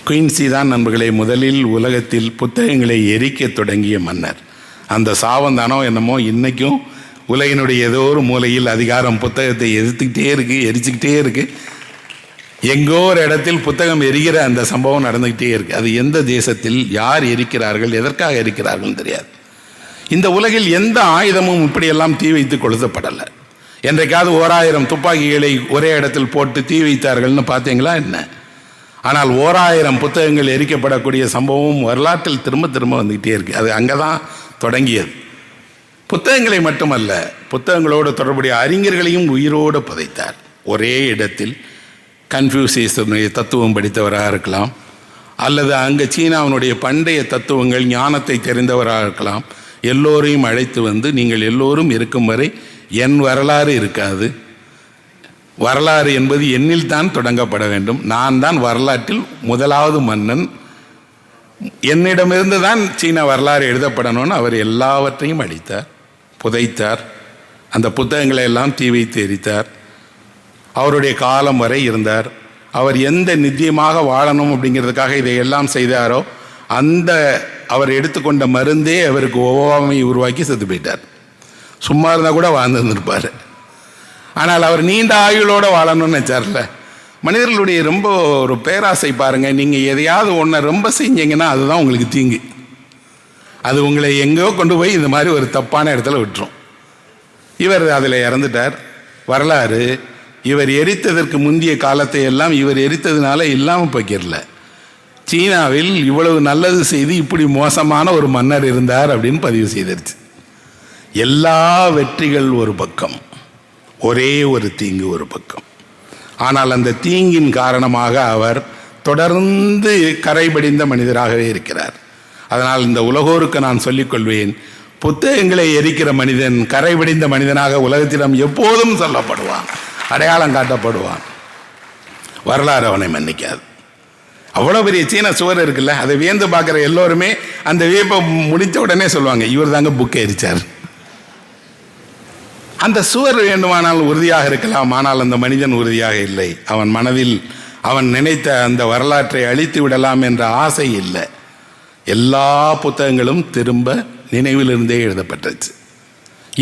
குயின்சி தான் நண்பர்களை முதலில் உலகத்தில் புத்தகங்களை எரிக்க தொடங்கிய மன்னர். அந்த சாவந்தானோ என்னமோ இன்றைக்கும் உலகினுடைய ஏதோ ஒரு மூலையில் அதிகாரம் புத்தகத்தை எதிர்த்துக்கிட்டே இருக்குது, எரிச்சுக்கிட்டே இருக்குது. எங்கோ ஒரு இடத்தில் புத்தகம் எரிகிற அந்த சம்பவம் நடந்துக்கிட்டே இருக்குது. அது எந்த தேசத்தில் யார் எரிக்கிறார்கள், எதற்காக எரிக்கிறார்கள் தெரியாது. இந்த உலகில் எந்த ஆயுதமும் இப்படியெல்லாம் தீ வைத்து கொளுத்தப்படலை. என்றைக்காவது 1000 துப்பாக்கிகளை ஒரே இடத்தில் போட்டு தீ வைத்தார்கள்னு பார்த்தீங்களா என்ன? ஆனால் 1000 புத்தகங்கள் எரிக்கப்படக்கூடிய சம்பவம் வரலாற்றில் திரும்ப திரும்ப வந்துக்கிட்டே இருக்குது. அது அங்கே தான் தொடங்கியது. புத்தகங்களை மட்டுமல்ல, புத்தகங்களோடு தொடர்புடைய அறிஞர்களையும் உயிரோடு புதைத்தார். ஒரே இடத்தில் கன்ஃபியூசியஸுடைய தத்துவம் படித்தவராக இருக்கலாம், அல்லது அங்கே சீனாவினுடைய பண்டைய தத்துவங்கள் ஞானத்தை தெரிந்தவராக இருக்கலாம். எல்லோரையும் அழைத்து வந்து, நீங்கள் எல்லோரும் இருக்கும் வரை என் வரலாறு இருக்காது. வரலாறு என்பது என்னில் தான் தொடங்கப்பட வேண்டும். நான் தான் வரலாற்றில் முதலாவது மன்னன். என்னிடமிருந்து தான் சீன வரலாறு எழுதப்படணும்னு அவர் எல்லாவற்றையும் அழித்தார், புதைத்தார். அந்த புத்தகங்களை எல்லாம் தீ வைத்து எரித்தார். அவருடைய காலம் வரை இருந்தார். அவர் எந்த நித்தியமாக வாழணும் அப்படிங்கிறதுக்காக இதையெல்லாம் செய்தாரோ, அந்த அவர் எடுத்துக்கொண்ட மருந்தே அவருக்கு ஒவ்வாமையை உருவாக்கி செத்து போயிட்டார். சும்மா இருந்தால் கூட வாழ்ந்துருந்துருப்பார். ஆனால் அவர் நீண்ட ஆயுளோடு வாழணும்னு நினச்சார்ல. மனிதர்களுடைய ரொம்ப ஒரு பேராசை பாருங்கள். நீங்கள் எதையாவது ஒன்றை ரொம்ப செஞ்சீங்கன்னா அதுதான் உங்களுக்கு தீங்கு. அது உங்களை எங்கேயோ கொண்டு போய் இந்த மாதிரி ஒரு தப்பான இடத்துல விட்டுரும். இவர் அதில் இறந்துட்டார். வரலாறு இவர் எரித்ததற்கு முந்தைய காலத்தை எல்லாம் இவர் எரித்ததுனால இல்லாமல் போய்க்கிறல. சீனாவில் இவ்வளவு நல்லது செய்து இப்படி மோசமான ஒரு மன்னர் இருந்தார் அப்படின்னு பதிவு செய்திருச்சு. எல்லா வெற்றிகள் ஒரு பக்கம், ஒரே ஒரு தீங்கு ஒரு பக்கம். ஆனால் அந்த தீங்கின் காரணமாக அவர் தொடர்ந்து கரைபடிந்த மனிதராகவே இருக்கிறார். அதனால் இந்த உலகோருக்கு நான் சொல்லிக்கொள்வேன், புத்தகங்களை எரிக்கிற மனிதன் கரைபடிந்த மனிதனாக உலகத்திடம் எப்போதும் சொல்லப்படுவான், அடையாளம் காட்டப்படுவான். வரலாறு அவனை மன்னிக்காது. அவ்வளோ பெரிய சீன சுவர் இருக்குல்ல, அதை வியந்து பார்க்குற எல்லோருமே அந்த வியப்பை முடித்த உடனே சொல்லுவாங்க, இவர் தாங்க புக்கை எரிச்சார். அந்த சுவர் வேண்டுமானால் உறுதியாக இருக்கலாம், ஆனால் அந்த மனிதன் உறுதியாக இல்லை. அவன் மனதில் அவன் நினைத்த அந்த வரலாற்றை அழித்து விடலாம் என்ற ஆசை இல்லை. எல்லா புத்தகங்களும் திரும்ப நினைவிலிருந்தே எழுதப்பட்டுச்சு.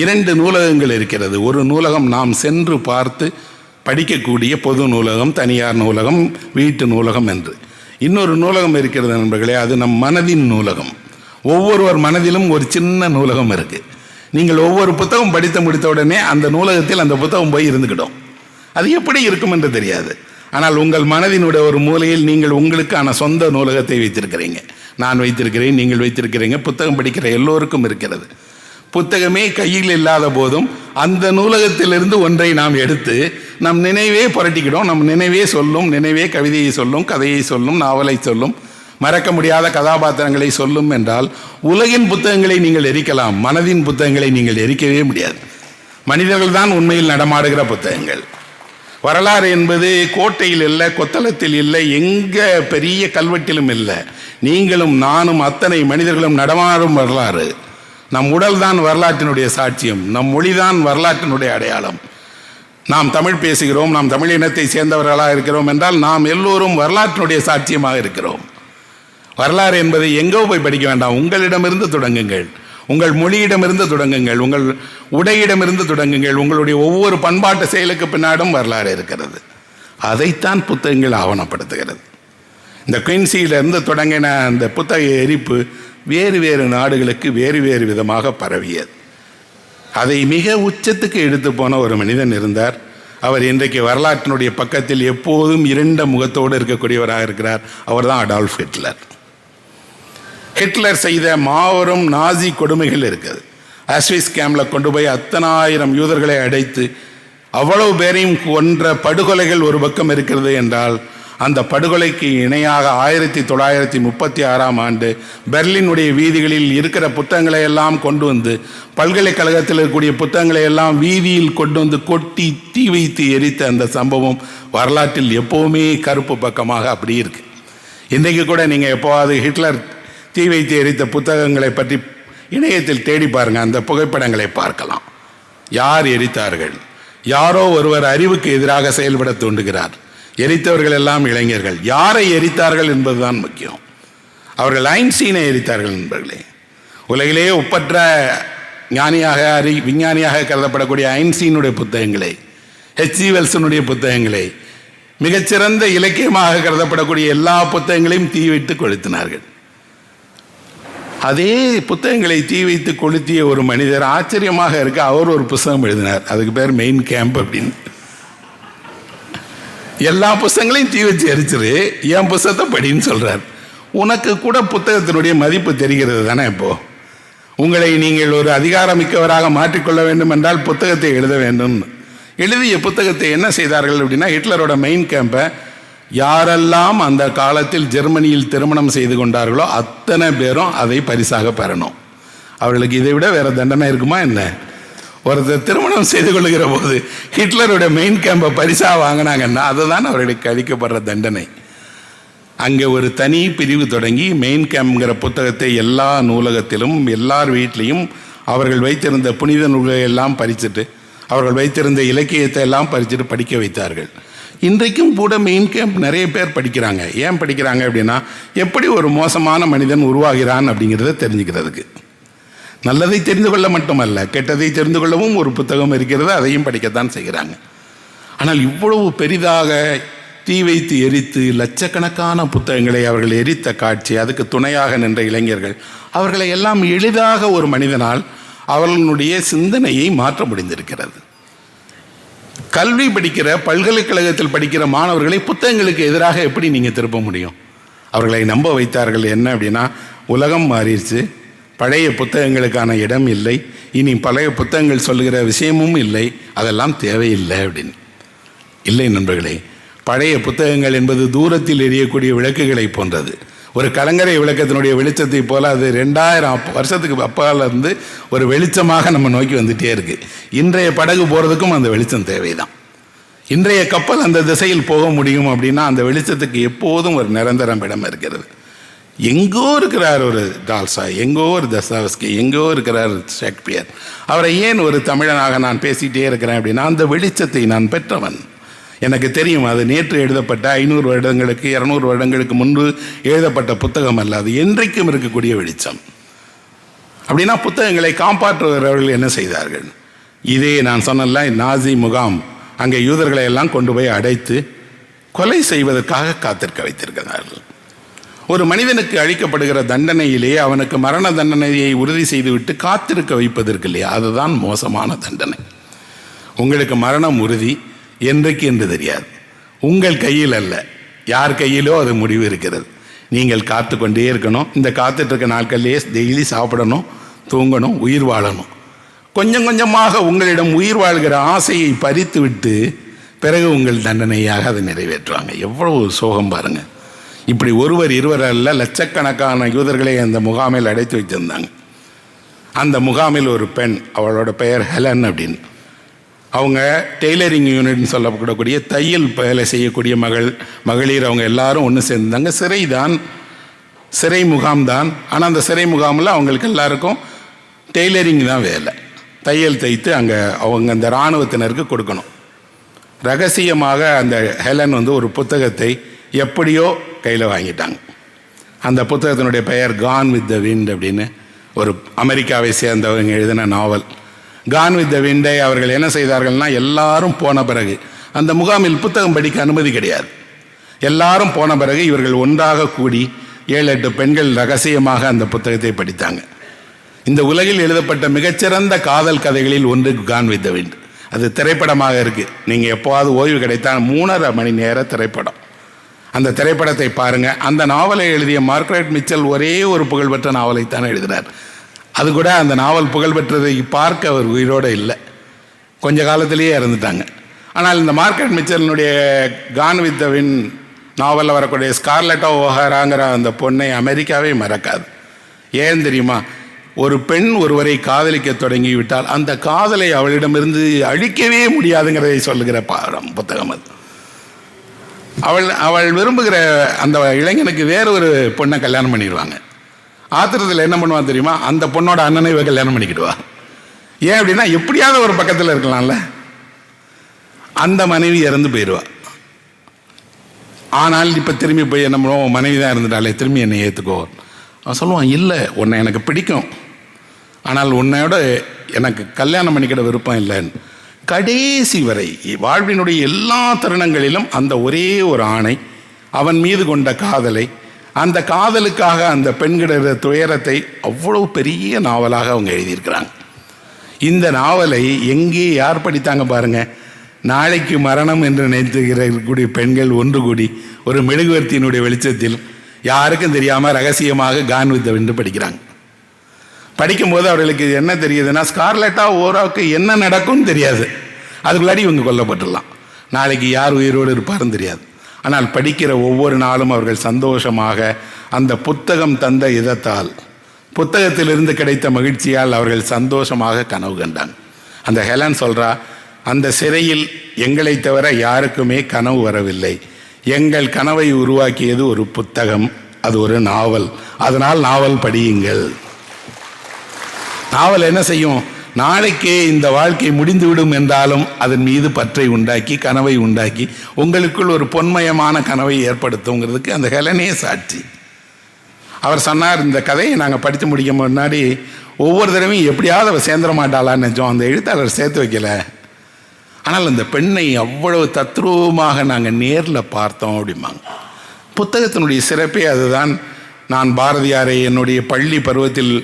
2 நூலகங்கள் இருக்கிறது. ஒரு நூலகம் நாம் சென்று பார்த்து படிக்கக்கூடிய பொது நூலகம், தனியார் நூலகம், வீட்டு நூலகம் என்று. இன்னொரு நூலகம் இருக்கிறது நண்பர்களே, அது நம் மனதின் நூலகம். ஒவ்வொருவர் மனதிலும் ஒரு சின்ன நூலகம் இருக்குது. நீங்கள் ஒவ்வொரு புத்தகம் படித்து முடித்த உடனே அந்த நூலகத்தில் அந்த புத்தகம் போய் இருந்துக்கிடும். அது எப்படி இருக்கும் என்று தெரியாது. ஆனால் உங்கள் மனதினுடைய ஒரு மூலையில் நீங்கள் உங்களுக்கான சொந்த நூலகத்தை வைத்திருக்கிறீங்க. நான் வைத்திருக்கிறேன், நீங்கள் வைத்திருக்கிறீங்க. புத்தகம் படிக்கிற எல்லோருக்கும் இருக்கிறது. புத்தகமே கையில் இல்லாத போதும் அந்த நூலகத்திலிருந்து ஒன்றை நாம் எடுத்து நம் நினைவே புரட்டிக்கிடும். நம் நினைவே சொல்லும், நினைவே கவிதையை சொல்லும், கதையை சொல்லும், நாவலை சொல்லும், மறக்க முடியாத கதாபாத்திரங்களை சொல்லும். என்றால் உலகின் புத்தகங்களை நீங்கள் எரிக்கலாம், மனதின் புத்தகங்களை நீங்கள் எரிக்கவே முடியாது. மனிதர்கள் தான் உண்மையில் நடமாடுகிற புத்தகங்கள். வரலாறு என்பது கோட்டையில் இல்லை, கொத்தளத்தில் இல்லை, எங்கே பெரிய கல்வெட்டிலும் இல்லை. நீங்களும் நானும் அத்தனை மனிதர்களும் நடமாடும் வரலாறு. நம் உடல் தான் வரலாற்றினுடைய சாட்சியம், நம் மொழி தான் வரலாற்றினுடைய அடையாளம். நாம் தமிழ் பேசுகிறோம், நாம் தமிழ் இனத்தை சேர்ந்தவர்களாக இருக்கிறோம் என்றால் நாம் எல்லோரும் வரலாற்றினுடைய சாட்சியமாக இருக்கிறோம். வரலாறு என்பதை எங்கோ போய் படிக்க வேண்டாம், உங்களிடமிருந்து தொடங்குங்கள். உங்கள் மொழியிடமிருந்து தொடங்குங்கள், உங்கள் உடையிடமிருந்து தொடங்குங்கள். உங்களுடைய ஒவ்வொரு பண்பாட்டு செயலுக்கு பின்னாடும் வரலாறு இருக்கிறது. அதைத்தான் புத்தகங்கள் ஆவணப்படுத்துகிறது. இந்த குயின்சியிலிருந்து தொடங்கின அந்த புத்தக எரிப்பு வேறு வேறு நாடுகளுக்கு வேறு வேறு விதமாக பரவியது. அதை மிக உச்சத்துக்கு எடுத்து போன ஒரு மனிதன் இருந்தார். அவர் இன்றைக்கு வரலாற்றினுடைய பக்கத்தில் எப்போதும் இருண்ட முகத்தோடு இருக்கக்கூடியவராக இருக்கிறார். அவர் தான் அடால்ஃப் ஹிட்லர். ஹிட்லர் செய்த மாபெரும் நாசி கொடுமைகள் இருக்குது. ஆஸ்விஸ் கேம்பில் கொண்டு போய் அத்தனாயிரம் யூதர்களை அடைத்து அவ்வளவு பேரையும் கொன்ற படுகொலைகள் ஒரு பக்கம் இருக்கிறது என்றால், அந்த படுகொலைக்கு இணையாக 1936 பெர்லினுடைய வீதிகளில் இருக்கிற புத்தகங்களை எல்லாம் கொண்டு வந்து, பல்கலைக்கழகத்தில் இருக்கக்கூடிய புத்தகங்களை எல்லாம் வீதியில் கொண்டு வந்து கொட்டி தீ வைத்து எரித்த அந்த சம்பவம் வரலாற்றில் எப்போவுமே கருப்பு பக்கமாக அப்படி இருக்கு. இன்றைக்கு கூட நீங்கள் எப்போவாது ஹிட்லர் தீ வைத்து எரித்த புத்தகங்களை பற்றி இணையத்தில் தேடி பாருங்கள், அந்த புகைப்படங்களை பார்க்கலாம். யார் எரித்தார்கள்? யாரோ ஒருவர் அறிவுக்கு எதிராக செயல்பட தூண்டுகிறார். எரித்தவர்கள் எல்லாம் இளைஞர்கள். யாரை எரித்தார்கள் என்பதுதான் முக்கியம். அவர்கள் ஐன்ஸ்டீனை எரித்தார்கள் நண்பர்களே. உலகிலேயே ஒப்பற்ற ஞானியாக விஞ்ஞானியாக கருதப்படக்கூடிய ஐன்ஸ்டீனுடைய புத்தகங்களை, H.G. வெல்சனுடைய புத்தகங்களை, மிகச்சிறந்த இலக்கியமாக கருதப்படக்கூடிய எல்லா புத்தகங்களையும் தீ வைத்து கொளுத்தினார்கள். அதே புத்தகங்களை தீ வைத்து கொளுத்திய ஒரு மனிதர் ஆச்சரியமாக இருக்க, அவர் ஒரு புத்தகம் எழுதினார். அதுக்கு பேர் மெயின் கேம்ப் அப்படின்னு. எல்லா புத்தகங்களையும் தீ வச்சு எரிச்சிரு, என் புத்தகத்தை படின்னு சொல்றார். உனக்கு கூட புத்தகத்தினுடைய மதிப்பு தெரிகிறது தானே? இப்போ உங்களை நீங்கள் ஒரு அதிகாரமிக்கவராக மாற்றிக்கொள்ள வேண்டும் என்றால் புத்தகத்தை எழுத வேண்டும். எழுதிய புத்தகத்தை என்ன செய்தார்கள் அப்படின்னா, ஹிட்லரோட மெயின் கேம்பை யாரெல்லாம் அந்த காலத்தில் ஜெர்மனியில் திருமணம் செய்து கொண்டார்களோ அத்தனை பேரும் அதை பரிசாக பெறணும். அவர்களுக்கு இதை விட வேற தண்டனை இருக்குமா என்ன? ஒருத்தர் திருமணம் செய்து கொள்ளுகிற போது ஹிட்லரோட மெயின் கேம்பை பரிசாக வாங்கினாங்கன்னா அதுதான் அவர்களுக்கு அளிக்கப்படுற தண்டனை. அங்கே ஒரு தனி பிரிவு தொடங்கி மெயின் கேம்ப்ங்கிற புத்தகத்தை எல்லா நூலகத்திலும் எல்லார் வீட்லேயும் அவர்கள் வைத்திருந்த புனித நூல்களை எல்லாம் பறிச்சுட்டு, அவர்கள் வைத்திருந்த இலக்கியத்தை எல்லாம் பறிச்சுட்டு படிக்க வைத்தார்கள். இன்றைக்கும் கூட மெயின் கேம்ப் நிறைய பேர் படிக்கிறாங்க. ஏன் படிக்கிறாங்க அப்படின்னா, எப்படி ஒரு மோசமான மனிதன் உருவாகிறான் அப்படிங்கிறத தெரிஞ்சுக்கிறதுக்கு. நல்லதை தெரிந்து கொள்ள மட்டுமல்ல, கெட்டதை தெரிந்து கொள்ளவும் ஒரு புத்தகம் இருக்கிறது, அதையும் படிக்கத்தான் செய்கிறாங்க. ஆனால் இவ்வளவு பெரிதாக தீ வைத்து எரித்து லட்சக்கணக்கான புத்தகங்களை அவர்கள் எரித்த காட்சி, அதுக்கு துணையாக நின்ற இளைஞர்கள், அவர்களை எல்லாம் எளிதாக ஒரு மனிதனால் அவர்களுடைய சிந்தனையை மாற்ற முடிந்திருக்கிறது. கல்வி படிக்கிற, பல்கலைக்கழகத்தில் படிக்கிற மாணவர்களை புத்தகங்களுக்கு எதிராக எப்படி நீங்கள் திருப்ப முடியும்? அவர்களை நம்ப வைத்தார்கள். என்ன அப்படின்னா, உலகம் மாறிடுச்சு, பழைய புத்தகங்களுக்கான இடம் இல்லை, இனி பழைய புத்தகங்கள் சொல்லுகிற விஷயமும் இல்லை, அதெல்லாம் தேவையில்லை அப்படின்னு. இல்லை நண்பர்களே, பழைய புத்தகங்கள் என்பது தூரத்தில் எரியக்கூடிய விளக்குகளை போன்றது. ஒரு கலங்கரை விளக்கத்தினுடைய வெளிச்சத்தை போல அது 2000 வருஷத்துக்கு அப்பால் இருந்து ஒரு வெளிச்சமாக நம்ம நோக்கி வந்துட்டே இருக்கு. இன்றைய படகு போகிறதுக்கும் அந்த வெளிச்சம் தேவைதான். இன்றைய கப்பல் அந்த திசையில் போக முடியும் அப்படின்னா அந்த வெளிச்சத்துக்கு எப்போதும் ஒரு நிரந்தரம் இடம் இருக்கிறது. எங்கோ இருக்கிறார் ஒரு டால்ஸ்டாய், எங்கோ ஒரு தஸ்தாவஸ்கி, எங்கோ இருக்கிறார் ஷேக்ஸ்பியர். அவரை ஏன் ஒரு தமிழனாக நான் பேசிகிட்டே இருக்கிறேன் அப்படின்னா, அந்த வெளிச்சத்தை நான் பெற்றவன். எனக்கு தெரியும், அது நேற்று எழுதப்பட்ட 500 வருடங்களுக்கு 200 வருடங்களுக்கு முன்பு எழுதப்பட்ட புத்தகம் அல்ல, அது என்றைக்கும் இருக்கக்கூடிய வெளிச்சம். அப்படின்னா புத்தகங்களை காப்பாற்றுகிறவர்கள் என்ன செய்தார்கள்? இதே நான் சொன்னல நாசி முகாம், அங்கே யூதர்களை எல்லாம் கொண்டு போய் அடைத்து கொலை செய்வதற்காக காத்திருக்க வைத்திருக்கிறார்கள். ஒரு மனிதனுக்கு அளிக்கப்படுகிற தண்டனையிலே அவனுக்கு மரண தண்டனையை உறுதி செய்துவிட்டு காத்திருக்க வைப்பதற்கு இல்லையா, அதுதான் மோசமான தண்டனை. உங்களுக்கு மரணம் உறுதி, என்றைக்கு என்று தெரியாது, உங்கள் கையில் அல்ல, யார் கையிலோ அது முடிவு இருக்கிறது. நீங்கள் காத்து கொண்டே இருக்கணும். இந்த காத்துட்டு இருக்க நாட்கள்லேயே டெய்லி சாப்பிடணும், தூங்கணும், உயிர் வாழணும். கொஞ்சம் கொஞ்சமாக உங்களிடம் உயிர் வாழ்கிற ஆசையை பறித்து விட்டு பிறகு உங்கள் தண்டனையாக அதை நிறைவேற்றுவாங்க. எவ்வளவு சோகம் பாருங்கள். இப்படி ஒருவர் இருவர் அல்ல, லட்சக்கணக்கான யூதர்களை அந்த முகாமில் அடைத்து வைத்திருந்தாங்க. அந்த முகாமில் ஒரு பெண், அவளோட பெயர் ஹெலன் அப்படின்னு. அவங்க டெய்லரிங் யூனிட்னு சொல்லப்படக்கூடிய தையல் வேலை செய்யக்கூடிய மகளிர் அவங்க எல்லாரும் ஒன்று சேர்ந்தாங்க. சிறை முகாம்தான். ஆனால் அந்த சிறை முகாமில் அவங்களுக்கு எல்லாருக்கும் டெய்லரிங் தான் வேலை. தையல் தைத்து அங்கே அவங்க அந்த இராணுவத்தினருக்கு கொடுக்கணும். ரகசியமாக அந்த ஹெலன் ஒரு புத்தகத்தை எப்படியோ கையில் வாங்கிட்டாங்க. அந்த புத்தகத்தினுடைய பெயர் கான் வித் த விண்ட் அப்படின்னு, ஒரு அமெரிக்காவை சேர்ந்தவங்க எழுதின நாவல். கான் வித் த விண்டை அவர்கள் என்ன செய்தார்கள்னா, எல்லாரும் போன பிறகு, அந்த முகாமில் புத்தகம் படிக்க அனுமதி கிடையாது, எல்லாரும் போன பிறகு இவர்கள் ஒன்றாக கூடி 7-8 பெண்கள் ரகசியமாக அந்த புத்தகத்தை படித்தாங்க. இந்த உலகில் எழுதப்பட்ட மிகச்சிறந்த காதல் கதைகளில் ஒன்று கான் வித் த விண்ட். அது திரைப்படமாக இருக்குது. நீங்கள் எப்போவாவது ஓய்வு கிடைத்தால் 3.5 மணி நேர திரைப்படம். அந்த திரைப்படத்தை பாருங்கள். அந்த நாவலை எழுதிய மார்கரெட் மிச்சல் ஒரே ஒரு புகழ்பெற்ற நாவலைத்தான் எழுதினார். அது கூட அந்த நாவல் புகழ்பெற்றதை பார்க்க அவர் உயிரோடு இல்லை, கொஞ்ச காலத்திலேயே இறந்துட்டாங்க. ஆனால் இந்த மார்கரெட் மிச்சலினுடைய கான் வித் த வின் நாவலில் வரக்கூடிய ஸ்கார்லெட்டா ஓஹராங்கிற அந்த பொண்ணை அமெரிக்காவே மறக்காது. ஏன் தெரியுமா? ஒரு பெண் ஒருவரை காதலிக்க தொடங்கிவிட்டால் அந்த காதலை அவளிடமிருந்து அழிக்கவே முடியாதுங்கிறதை சொல்லுகிற புத்தகம் அது. அவள் விரும்புகிற அந்த இளைஞனுக்கு வேற ஒரு பொண்ணை கல்யாணம் பண்ணிடுவாங்க. ஆத்திரத்தில் என்ன பண்ணுவான் தெரியுமா? அந்த பொண்ணோட அண்ணனை கல்யாணம் பண்ணிக்கிடுவா. ஏன் அப்படின்னா எப்படியாவது ஒரு பக்கத்தில் இருக்கலாம்ல. அந்த மனைவி இறந்து போயிடுவா. ஆனால் இப்போ திரும்பி போய் என்ன பண்ணுவோம்? மனைவி தான் இருந்துட்டாலே, திரும்பி என்னை ஏற்றுக்கோ. அவன் சொல்லுவான், இல்லை உன்னை எனக்கு பிடிக்கும், ஆனால் உன்னையோட எனக்கு கல்யாணம் பண்ணிக்கிட விருப்பம் இல்லைன்னு. கடைசி வரை வாழ்வினுடைய எல்லா தருணங்களிலும் அந்த ஒரே ஒரு ஆணை, அவன் மீது கொண்ட காதலை, அந்த காதலுக்காக அந்த பெண்கிற துயரத்தை அவ்வளோ பெரிய நாவலாக அவங்க எழுதியிருக்கிறாங்க. இந்த நாவலை எங்கே யார் படித்தாங்க பாருங்க. நாளைக்கு மரணம் என்று நினைத்துக்கூடிய பெண்கள் ஒன்று கூடி ஒரு மெழுகுவர்த்தியினுடைய வெளிச்சத்தில் யாருக்கும் தெரியாமல் ரகசியமாக கான் வித் த வின் படிக்கிறாங்க. படிக்கும்போது அவர்களுக்கு என்ன தெரியுதுன்னா, ஸ்கார்லெட்டா ஓராவுக்கு என்ன நடக்கும்னு தெரியாது. அதுக்குள்ளாடி இவங்க கொல்லப்பட்டுடலாம். நாளைக்கு யார் உயிரோடு இருப்பாருன்னு தெரியாது. ஆனால் படிக்கிற ஒவ்வொரு நாளும் அவர்கள் சந்தோஷமாக அந்த புத்தகம் தந்த இதத்தால், புத்தகத்திலிருந்து கிடைத்த மகிழ்ச்சியால் அவர்கள் சந்தோஷமாக கனவு கண்டாங்க. அந்த ஹெலன் சொல்கிறா, அந்த சிறையில் எங்களை தவிர யாருக்குமே கனவு வரவில்லை. எங்கள் கனவை உருவாக்கியது ஒரு புத்தகம், அது ஒரு நாவல். அதனால் நாவல் படியுங்கள். நாவல் என்ன செய்யும்? நாளைக்கே இந்த வாழ்க்கை முடிந்துவிடும் என்றாலும் அதன் மீது பற்றை உண்டாக்கி, கனவை உண்டாக்கி, உங்களுக்குள் ஒரு பொன்மயமான கனவை ஏற்படுத்துங்கிறதுக்கு அந்த ஹெலனே சாட்சி. அவர் சொன்னார், இந்த கதையை நாங்கள் படித்து முடிக்க முன்னாடி ஒவ்வொரு தடவையும் எப்படியாவது அவள் சேர்ந்துட மாட்டாளான்னு நினச்சோம். அந்த எழுத்தாளர் சேர்த்து வைக்கல. ஆனால் அந்த பெண்ணை அவ்வளவு தத்ரூபமாக நாங்கள் நேரில் பார்த்தோம் அப்படிம்பாங்க. புத்தகத்தினுடைய சிறப்பே அதுதான். நான் பாரதியாரை என்னுடைய பள்ளி பருவத்தில்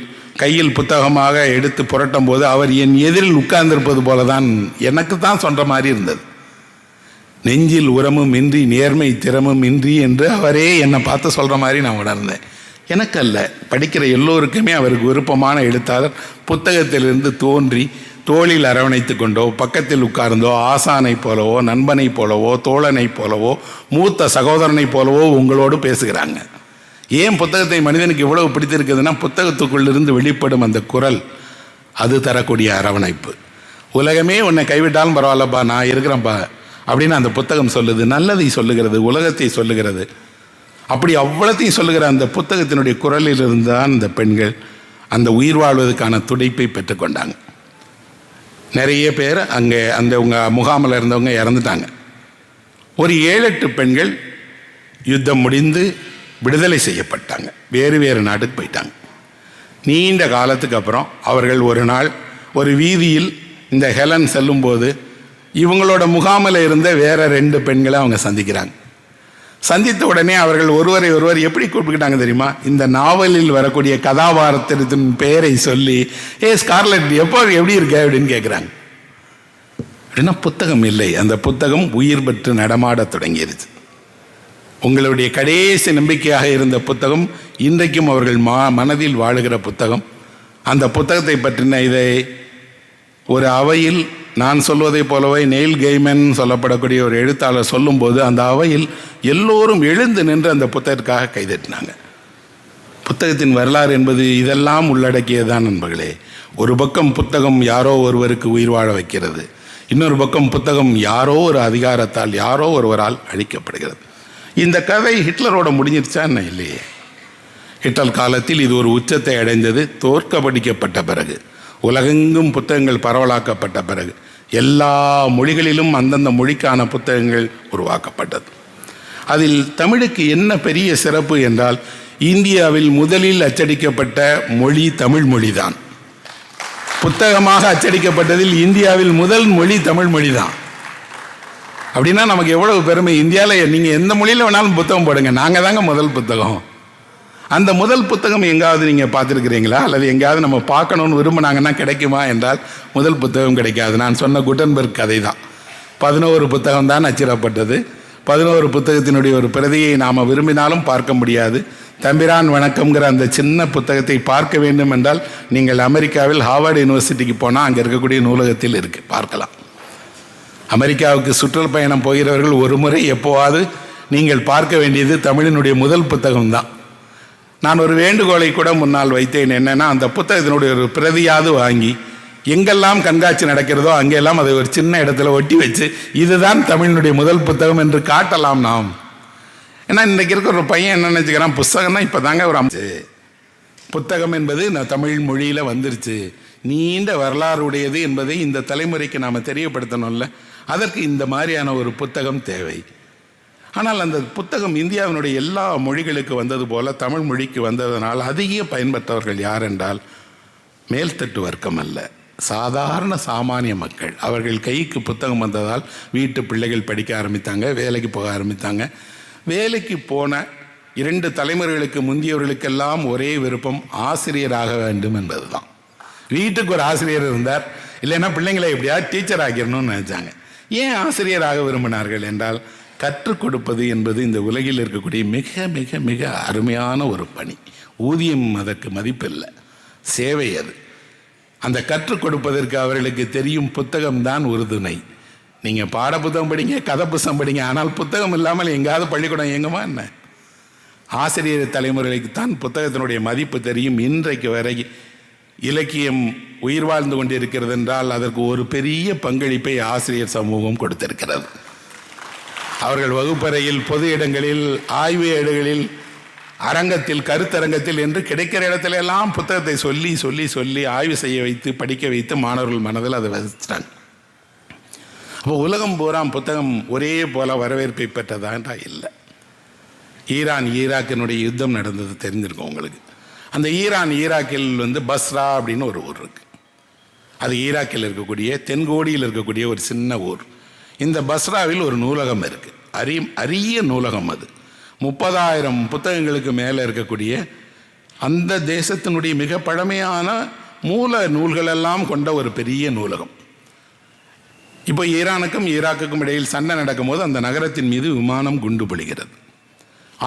கையில் புத்தகமாக எடுத்து புரட்டும் போது அவர் என் எதிரில் உட்கார்ந்திருப்பது போல தான் எனக்கு தான் சொல்கிற மாதிரி இருந்தது. நெஞ்சில் உரமும் இன்றி நேர்மை திறமும் இன்றி என்று அவரே என்னை பார்த்து சொல்கிற மாதிரி நான் உணர்ந்தேன். எனக்கு அல்ல, படிக்கிற எல்லோருக்குமே அவருக்கு விருப்பமான எழுத்தாளர் புத்தகத்திலிருந்து தோன்றி தோளில் அரவணைத்து கொண்டோ, பக்கத்தில் உட்கார்ந்தோ, ஆசானை போலவோ, நண்பனை போலவோ, தோழனை போலவோ, மூத்த சகோதரனை போலவோ உங்களோடு பேசுகிறாங்க. ஏன் புத்தகத்தை மனிதனுக்கு இவ்வளவு பிடித்திருக்குதுன்னா, புத்தகத்துக்குள்ளிருந்து வெளிப்படும் அந்த குரல், அது தரக்கூடிய அரவணைப்பு. உலகமே உன்னை கைவிட்டாலும் பரவாயில்லப்பா, நான் இருக்கிறேன்ப்பா அப்படின்னு அந்த புத்தகம் சொல்லுது. நல்லதை சொல்லுகிறது, உலகத்தை சொல்லுகிறது. அப்படி அவ்வளத்தையும் சொல்லுகிற அந்த புத்தகத்தினுடைய குரலிலிருந்து தான் இந்த பெண்கள் அந்த உயிர் வாழ்வதற்கான துடிப்பை பெற்றுக்கொண்டாங்க. நிறைய பேர் அங்கே அந்த முகாமில் இருந்தவங்க இறந்துட்டாங்க. ஒரு 7-8 பெண்கள் யுத்தம் முடிந்து விடுதலை செய்யப்பட்டாங்க, வேறு வேறு நாட்டுக்கு போயிட்டாங்க. நீண்ட காலத்துக்கு அப்புறம் அவர்கள் ஒரு நாள் ஒரு வீதியில் இந்த ஹெலன் செல்லும்போது இவங்களோட முகாமில் இருந்த வேற 2 பெண்களை அவங்க சந்திக்கிறாங்க. சந்தித்த உடனே அவர்கள் ஒருவரை ஒருவர் எப்படி கூப்பிட்டுக்கிட்டாங்க தெரியுமா? இந்த நாவலில் வரக்கூடிய கதாபாத்திரத்தின் பெயரை சொல்லி, ஸ்கார்லெட் எப்படி இருக்க அப்படின்னு கேட்குறாங்க. அப்படின்னா புத்தகம் இல்லை, அந்த புத்தகம் உயிர் பெற்று நடமாட தொடங்கிருச்சு. உங்களுடைய கடைசி நம்பிக்கையாக இருந்த புத்தகம் இன்றைக்கும் அவர்கள் மனதில் வாழுகிற புத்தகம். அந்த புத்தகத்தை பற்றின இதை ஒரு அவையில் நான் சொல்வதை போலவே நெயில் கெய்மன் சொல்லப்படக்கூடிய ஒரு எழுத்தாளர் சொல்லும்போது அந்த அவையில் எல்லோரும் எழுந்து நின்று அந்த புத்தகத்துக்காக கைதட்டினாங்க. புத்தகத்தின் வரலாறு என்பது இதெல்லாம் உள்ளடக்கியதுதான் நண்பர்களே. ஒரு பக்கம் புத்தகம் யாரோ ஒருவருக்கு உயிர் வாழ வைக்கிறது, இன்னொரு பக்கம் புத்தகம் யாரோ ஒரு அதிகாரத்தால் யாரோ ஒருவரால் அழிக்கப்படுகிறது. இந்த கதை ஹிட்லரோட முடிஞ்சிருச்சா என்ன? இல்லையே. ஹிட்லர் காலத்தில் இது ஒரு உச்சத்தை அடைந்தது. தோற்கடிக்கப்பட்ட பிறகு, உலகெங்கும் புத்தகங்கள் பரவலாக்கப்பட்ட பிறகு, எல்லா மொழிகளிலும் அந்தந்த மொழிக்கான புத்தகங்கள் உருவாக்கப்பட்டது. அதில் தமிழுக்கு என்ன பெரிய சிறப்பு என்றால், இந்தியாவில் முதலில் அச்சடிக்கப்பட்ட மொழி தமிழ் மொழிதான். புத்தகமாக அச்சடிக்கப்பட்டதில் இந்தியாவில் முதல் மொழி தமிழ் மொழி தான். அப்படின்னா நமக்கு எவ்வளவு பெருமை. இந்தியாவில் நீங்கள் எந்த மொழியில் வேணாலும் புத்தகம் போடுங்க, நாங்கள் தாங்க முதல் புத்தகம். அந்த முதல் புத்தகம் எங்காவது நீங்கள் பார்த்துருக்கிறீங்களா? அல்லது எங்கேயாவது நம்ம பார்க்கணுன்னு விரும்பினாங்கன்னா கிடைக்குமா என்றால் முதல் புத்தகம் கிடைக்காது. நான் சொன்ன குட்டன்பர்க் கதை தான். 11 புத்தகம் தான் அச்சிடப்பட்டது. 11 புத்தகத்தினுடைய ஒரு பிரதியை நாம் விரும்பினாலும் பார்க்க முடியாது. தம்பிரான் வணக்கம்ங்கிற அந்த சின்ன புத்தகத்தை பார்க்க வேண்டும் என்றால் நீங்கள் அமெரிக்காவில் ஹார்வர்ட் யூனிவர்சிட்டிக்கு போனால் அங்கே இருக்கக்கூடிய நூலகத்தில் இருக்குது, பார்க்கலாம். அமெரிக்காவுக்கு சுற்றுப்பயணம் போகிறவர்கள் ஒரு முறை எப்போவாது நீங்கள் பார்க்க வேண்டியது தமிழினுடைய முதல் புத்தகம்தான். நான் ஒரு வேண்டுகோளை கூட முன்னால் வைத்தேன். என்னென்னா, அந்த புத்தகத்தினுடைய ஒரு பிரதியாவது வாங்கி எங்கெல்லாம் கண்காட்சி நடக்கிறதோ அங்கெல்லாம் அதை ஒரு சின்ன இடத்துல ஒட்டி வச்சு இதுதான் தமிழினுடைய முதல் புத்தகம் என்று காட்டலாம் நாம். ஏன்னா இன்றைக்கி இருக்கிற ஒரு பையன் என்ன நினச்சிக்கிறான், புத்தகம்னா இப்போ தாங்க ஒரு புத்தகம் என்பது தமிழ் மொழியில் வந்துருச்சு, நீண்ட வரலாறு உடையது என்பதை இந்த தலைமுறைக்கு நாம் தெரியப்படுத்தணும்ல. அதற்கு இந்த மாதிரியான ஒரு புத்தகம் தேவை. ஆனால் அந்த புத்தகம் இந்தியாவினுடைய எல்லா மொழிகளுக்கு வந்தது போல தமிழ் மொழிக்கு வந்ததனால் அதிக பயன்பெற்றவர்கள் யார் என்றால் மேல்தட்டு வர்க்கம் அல்ல, சாதாரண சாமானிய மக்கள். அவர்கள் கைக்கு புத்தகம் வந்ததால் வீட்டு பிள்ளைகள் படிக்க ஆரம்பித்தாங்க, வேலைக்கு போக ஆரம்பித்தாங்க. வேலைக்கு போன 2 தலைமுறைகளுக்கு முந்தியவர்களுக்கெல்லாம் ஒரே விருப்பம் ஆசிரியராக வேண்டும் என்பது தான். வீட்டுக்கு ஒரு ஆசிரியர் இருந்தார், இல்லைன்னா பிள்ளைங்களை எப்படியாவது டீச்சர் ஆக்கிடணும்னு நினைச்சாங்க. ஏன் ஆசிரியராக விரும்பினார்கள் என்றால், கற்றுக் கொடுப்பது என்பது இந்த உலகில் இருக்கக்கூடிய மிக மிக மிக அருமையான ஒரு பணி. ஊதியம் அதற்கு மதிப்பில்லை, சேவை அது. அந்த கற்றுக் கொடுப்பதற்கு அவர்களுக்கு தெரியும் புத்தகம்தான் உறுதுணை. நீங்கள் பாட புத்தகம் படிங்க, கதை புத்தகம் படிங்க, ஆனால் புத்தகம் இல்லாமல் எங்காவது பள்ளிக்கூடம் இயங்குமா என்ன? ஆசிரியர் தலைமுறைக்குத்தான் புத்தகத்தினுடைய மதிப்பு தெரியும். இன்றைக்கு வரை இலக்கியம் உயிர் வாழ்ந்து கொண்டிருக்கிறது என்றால் அதற்கு ஒரு பெரிய பங்களிப்பை ஆசிரியர் சமூகம் கொடுத்திருக்கிறது. அவர்கள் வகுப்பறையில், பொது இடங்களில், ஆய்வு ஏடுகளில், அரங்கத்தில், கருத்தரங்கத்தில் என்று கிடைக்கிற இடத்துல எல்லாம் புத்தகத்தை சொல்லி சொல்லி சொல்லி ஆய்வு செய்ய வைத்து படிக்க வைத்து மாணவர்கள் மனதில் அதை வசிச்சிட்டாங்க. அப்போ உலகம் பூரா புத்தகம் ஒரே போல வரவேற்பை பெற்றதான்றா இல்லை. ஈரான் ஈராக்கினுடைய யுத்தம் நடந்தது தெரிஞ்சிருக்கும் உங்களுக்கு. அந்த ஈராக்கில் பஸ்ரா அப்படின்னு ஒரு ஊர் இருக்குது. அது ஈராக்கில் இருக்கக்கூடிய தென்கோடியில் இருக்கக்கூடிய ஒரு சின்ன ஊர். இந்த பஸ்ராவில் ஒரு நூலகம் இருக்குது, அரிய நூலகம். அது 30,000 புத்தகங்களுக்கு மேலே இருக்கக்கூடிய அந்த தேசத்தினுடைய மிக பழமையான மூல நூல்களெல்லாம் கொண்ட ஒரு பெரிய நூலகம். இப்போ ஈரானுக்கும் ஈராக்குக்கும் இடையில் சண்டை நடக்கும்போது அந்த நகரத்தின் மீது விமானம் குண்டு பொழிகிறது.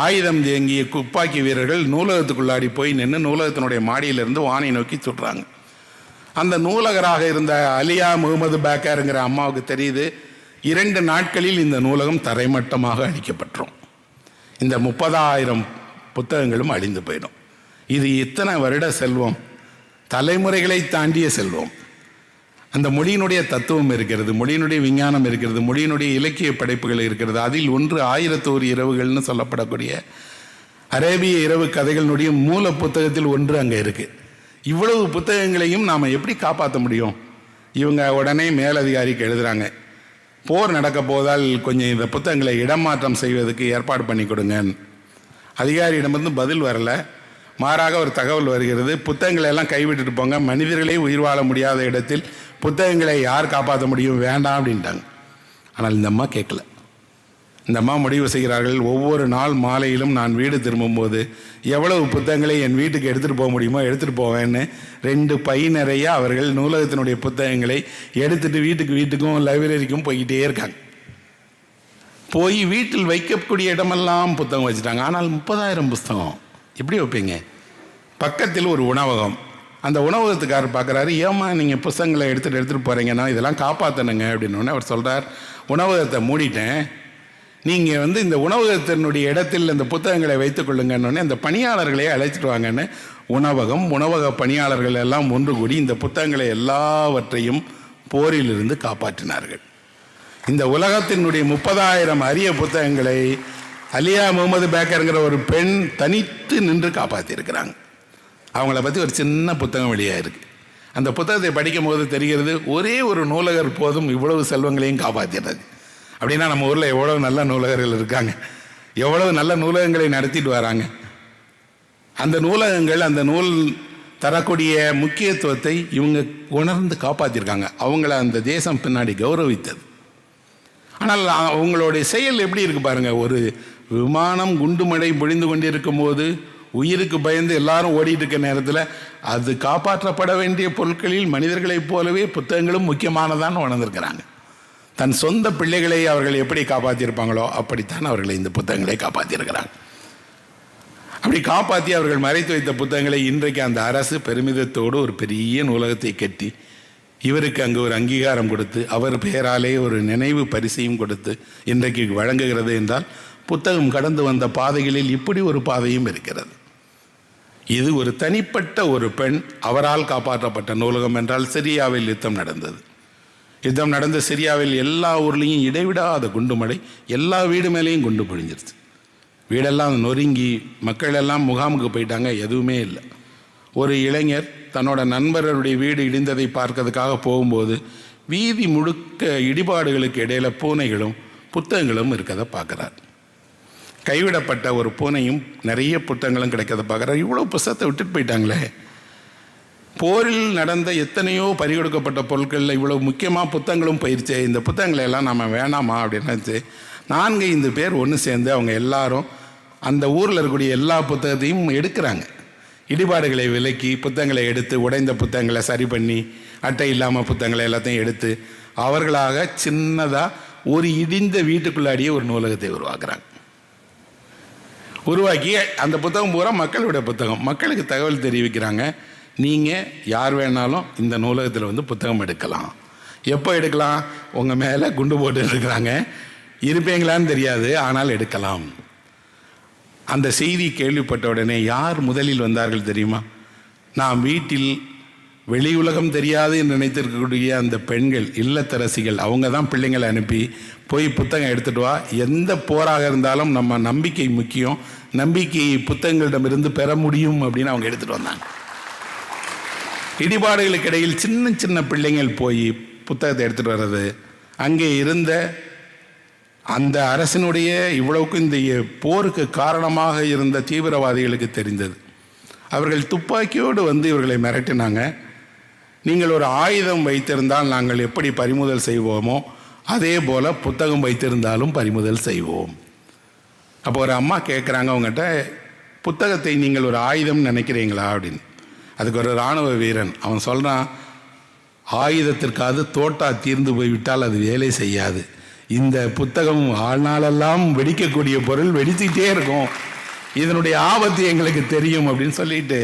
ஆயுதம் தேங்கிய துப்பாக்கி வீரர்கள் நூலகத்துக்குள்ளாடி போய் நின்று நூலகத்தினுடைய மாடியிலிருந்து வானை நோக்கி சுடுறாங்க. அந்த நூலகராக இருந்த அலியா முகமது பேக்கருங்கிற அம்மாவுக்கு தெரியுது, 2 நாட்களில் இந்த நூலகம் தரைமட்டமாக அழிக்கப்பட்டுரும், இந்த 30,000 புத்தகங்களும் அழிந்து போயிடும். இது இத்தனை வருட செல்வம், தலைமுறைகளை தாண்டிய செல்வம். அந்த மொழியினுடைய தத்துவம் இருக்கிறது, மொழியினுடைய விஞ்ஞானம் இருக்கிறது, மொழியினுடைய இலக்கிய படைப்புகள் இருக்கிறது. அதில் ஒன்று 1001 இரவுகள்னு சொல்லப்படக்கூடிய அரேபிய இரவு கதைகளினுடைய மூல புத்தகத்தில் ஒன்று அங்கே இருக்குது. இவ்வளவு புத்தகங்களையும் நாம் எப்படி காப்பாற்ற முடியும்? இவங்க உடனே மேலதிகாரிக்கு எழுதுகிறாங்க, போர் நடக்க போதால் கொஞ்சம் இந்த புத்தகங்களை இடமாற்றம் செய்வதற்கு ஏற்பாடு பண்ணி கொடுங்க. அதிகாரியிடமிருந்து பதில் வரல, மாறாக ஒரு தகவல் வருகிறது, புத்தகங்களை எல்லாம் கைவிட்டுட்டு போங்க, மனிதர்களே உயிர் வாழ முடியாத இடத்தில் புத்தகங்களை யார் காப்பாற்ற முடியும், வேண்டாம் அப்படின்ட்டாங்க. ஆனால் இந்த அம்மா கேட்கல. இந்த அம்மா முடிவு செய்கிறார்கள், ஒவ்வொரு நாள் மாலையிலும் நான் வீடு திரும்பும்போது எவ்வளவு புத்தகங்களை என் வீட்டுக்கு எடுத்துகிட்டு போக முடியுமோ எடுத்துகிட்டு போவேன்னு 2 பை நிறைய அவர்கள் நூலகத்தினுடைய புத்தகங்களை எடுத்துகிட்டு வீட்டுக்கும் லைப்ரரிக்கும் போய்கிட்டே இருக்காங்க. போய் வீட்டில் வைக்கக்கூடிய இடமெல்லாம் புத்தகம் வச்சுட்டாங்க. ஆனால் 30,000 புத்தகம் எப்படி வைப்பீங்க? பக்கத்தில் ஒரு உணவகம். அந்த உணவகத்துக்காரர் பார்க்குறாரு, ஏம்மா நீங்கள் புத்தகங்களை எடுத்துகிட்டு போகிறீங்கன்னா இதெல்லாம் காப்பாற்றணுங்க அப்படின்னோடனே அவர் சொல்கிறார், உணவகத்தை மூடிட்டேன், நீங்கள் இந்த உணவகத்தினுடைய இடத்தில் அந்த புத்தகங்களை வைத்துக்கொள்ளுங்கன்னு அந்த பணியாளர்களே அழைச்சிட்டு வாங்கன்னு உணவக பணியாளர்கள் எல்லாம் ஒன்று கூடி இந்த புத்தகங்களை எல்லாவற்றையும் போரிலிருந்து காப்பாற்றினார்கள். இந்த உலகத்தினுடைய 30,000 அரிய புத்தகங்களை அலியா முகமது பேக்கருங்கிற ஒரு பெண் தனித்து நின்று காப்பாற்றியிருக்கிறாங்க. அவங்கள பற்றி ஒரு சின்ன புத்தகம் வெளியாக இருக்குது. அந்த புத்தகத்தை படிக்கும் போது தெரிகிறது, ஒரே ஒரு நூலகர் போதும் இவ்வளவு செல்வங்களையும் காப்பாற்றிடுறது. அப்படின்னா நம்ம ஊரில் எவ்வளவு நல்ல நூலகர்கள் இருக்காங்க, எவ்வளவு நல்ல நூலகங்களை நடத்திட்டு வராங்க. அந்த நூலகங்கள் அந்த நூல் தரக்கூடிய முக்கியத்துவத்தை இவங்க உணர்ந்து காப்பாற்றிருக்காங்க. அவங்கள அந்த தேசம் பின்னாடி கௌரவித்தது. ஆனால் அவங்களுடைய செயல் எப்படி இருக்கு பாருங்க. ஒரு விமானம் குண்டுமழை பொழிந்து கொண்டிருக்கும் போது உயிருக்கு பயந்து எல்லாரும் ஓடிட்டு இருக்க நேரத்தில் அது காப்பாற்றப்பட வேண்டிய பொருட்களில் மனிதர்களைப் போலவே புத்தகங்களும் முக்கியமானதான்னு உணர்ந்திருக்கிறாங்க. தன் சொந்த பிள்ளைகளை அவர்கள் எப்படி காப்பாற்றியிருப்பாங்களோ அப்படித்தான் அவர்களை இந்த புத்தகங்களை காப்பாற்றியிருக்கிறாங்க. அப்படி காப்பாற்றி அவர்கள் மறைத்து வைத்த புத்தகங்களை இன்றைக்கு அந்த அரசு பெருமிதத்தோடு ஒரு பெரிய நூலகத்தை கட்டி இவருக்கு அங்கு ஒரு அங்கீகாரம் கொடுத்து அவர் பெயராலே ஒரு நினைவு பரிசையும் கொடுத்து இன்றைக்கு வழங்குகிறது என்றால் புத்தகம் கடந்து வந்த பாதைகளில் இப்படி ஒரு பாதையும் இருக்கிறது. இது ஒரு தனிப்பட்ட ஒரு பெண் அவரால் காப்பாற்றப்பட்ட நூலகம் என்றால் சிரியாவில் யுத்தம் நடந்தது. யுத்தம் நடந்த சிரியாவில் எல்லா ஊர்லேயும் இடைவிடாத குண்டுமழை, எல்லா வீடு மேலேயும் குண்டு பொழிஞ்சிருச்சு. வீடெல்லாம் நொறுங்கி மக்கள் எல்லாம் முகாமுக்கு போயிட்டாங்க, எதுவுமே இல்லை. ஒரு இளைஞர் தன்னோட நண்பர்களுடைய வீடு இடிந்ததை பார்க்கறதுக்காக போகும்போது வீதி முழுக்க இடிபாடுகளுக்கு இடையில பூனைகளும் புத்தகங்களும் இருக்கிறத பார்க்குறார். கைவிடப்பட்ட ஒரு பூனையும் நிறைய புத்தகங்களும் கிடைக்கிறத பார்க்குறார். இவ்வளோ புத்தகத்தை விட்டுட்டு போயிட்டாங்களே, போரில் நடந்த எத்தனையோ பறிகொடுக்கப்பட்ட பொருட்களில் இவ்வளோ முக்கியமாக புத்தகங்களும் போயிடுச்சு, இந்த புத்தகங்களை எல்லாம் நம்ம வேணாமா அப்படின்னு 4-5 பேர் ஒன்று சேர்ந்து அவங்க எல்லாரும் அந்த ஊரில் இருக்கக்கூடிய எல்லா புத்தகத்தையும் எடுக்கிறாங்க. இடிபாடுகளை விலக்கி புத்தகங்களை எடுத்து உடைந்த புத்தகங்களை சரி பண்ணி அட்டை இல்லாமல் புத்தகங்களை எல்லாத்தையும் எடுத்து அவர்களாக சின்னதாக ஒரு இடிந்த வீட்டுக்குள்ளாடியே ஒரு நூலகத்தை உருவாக்குறாங்க. உருவாக்கி அந்த புத்தகம் பூரா மக்களுடைய புத்தகம், மக்களுக்கு தகவல் தெரிவிக்கிறாங்க. நீங்கள் யார் வேணாலும் இந்த நூலகத்தில் வந்து புத்தகம் எடுக்கலாம். எப்போ எடுக்கலாம்? உங்கள் மேலே குண்டு போட்டு இருக்கிறாங்க, இருப்பீங்களான்னு தெரியாது, ஆனால் எடுக்கலாம். அந்த செய்தி கேள்விப்பட்ட உடனே யார் முதலில் வந்தார்கள் தெரியுமா? நாம் வீட்டில் வெளி உலகம் தெரியாது என்று நினைத்திருக்கக்கூடிய அந்த பெண்கள், இல்லத்தரசிகள், அவங்க தான் பிள்ளைங்களை அனுப்பி போய் புத்தகம் எடுத்துகிட்டு வா, எந்த போராக இருந்தாலும் நம்ம நம்பிக்கை முக்கியம், நம்பிக்கையை புத்தகங்களிடமிருந்து பெற முடியும் அப்படின்னு அவங்க எடுத்துகிட்டு வந்தாங்க. இடிபாடுகளுக்கு இடையில் சின்ன சின்ன பிள்ளைங்கள் போய் புத்தகத்தை எடுத்துகிட்டு வர்றது அங்கே இருந்த அந்த அரசினுடைய இவ்வளவுக்கு இந்த போருக்கு காரணமாக இருந்த தீவிரவாதிகளுக்கு தெரிந்தது. அவர்கள் துப்பாக்கியோடு வந்து இவர்களை மிரட்டினாங்க. நீங்கள் ஒரு ஆயுதம் வைத்திருந்தால் நாங்கள் எப்படி பறிமுதல் செய்வோமோ அதே போல் புத்தகம் வைத்திருந்தாலும் பறிமுதல் செய்வோம். அப்போ ஒரு அம்மா கேட்குறாங்க அவங்ககிட்ட, புத்தகத்தை நீங்கள் ஒரு ஆயுதம் நினைக்கிறீங்களா அப்படின்னு. அதுக்கு ஒரு இராணுவ வீரன் அவன் சொல்கிறான், ஆயுதத்திற்காவது தோட்டா தீர்ந்து போய்விட்டால் அது வேலை செய்யாது, இந்த புத்தகம் ஆழ்நாளெல்லாம் வெடிக்கக்கூடிய பொருள், வெடிச்சுக்கிட்டே இருக்கும், இதனுடைய ஆபத்து எங்களுக்கு தெரியும் அப்படின்னு சொல்லிட்டு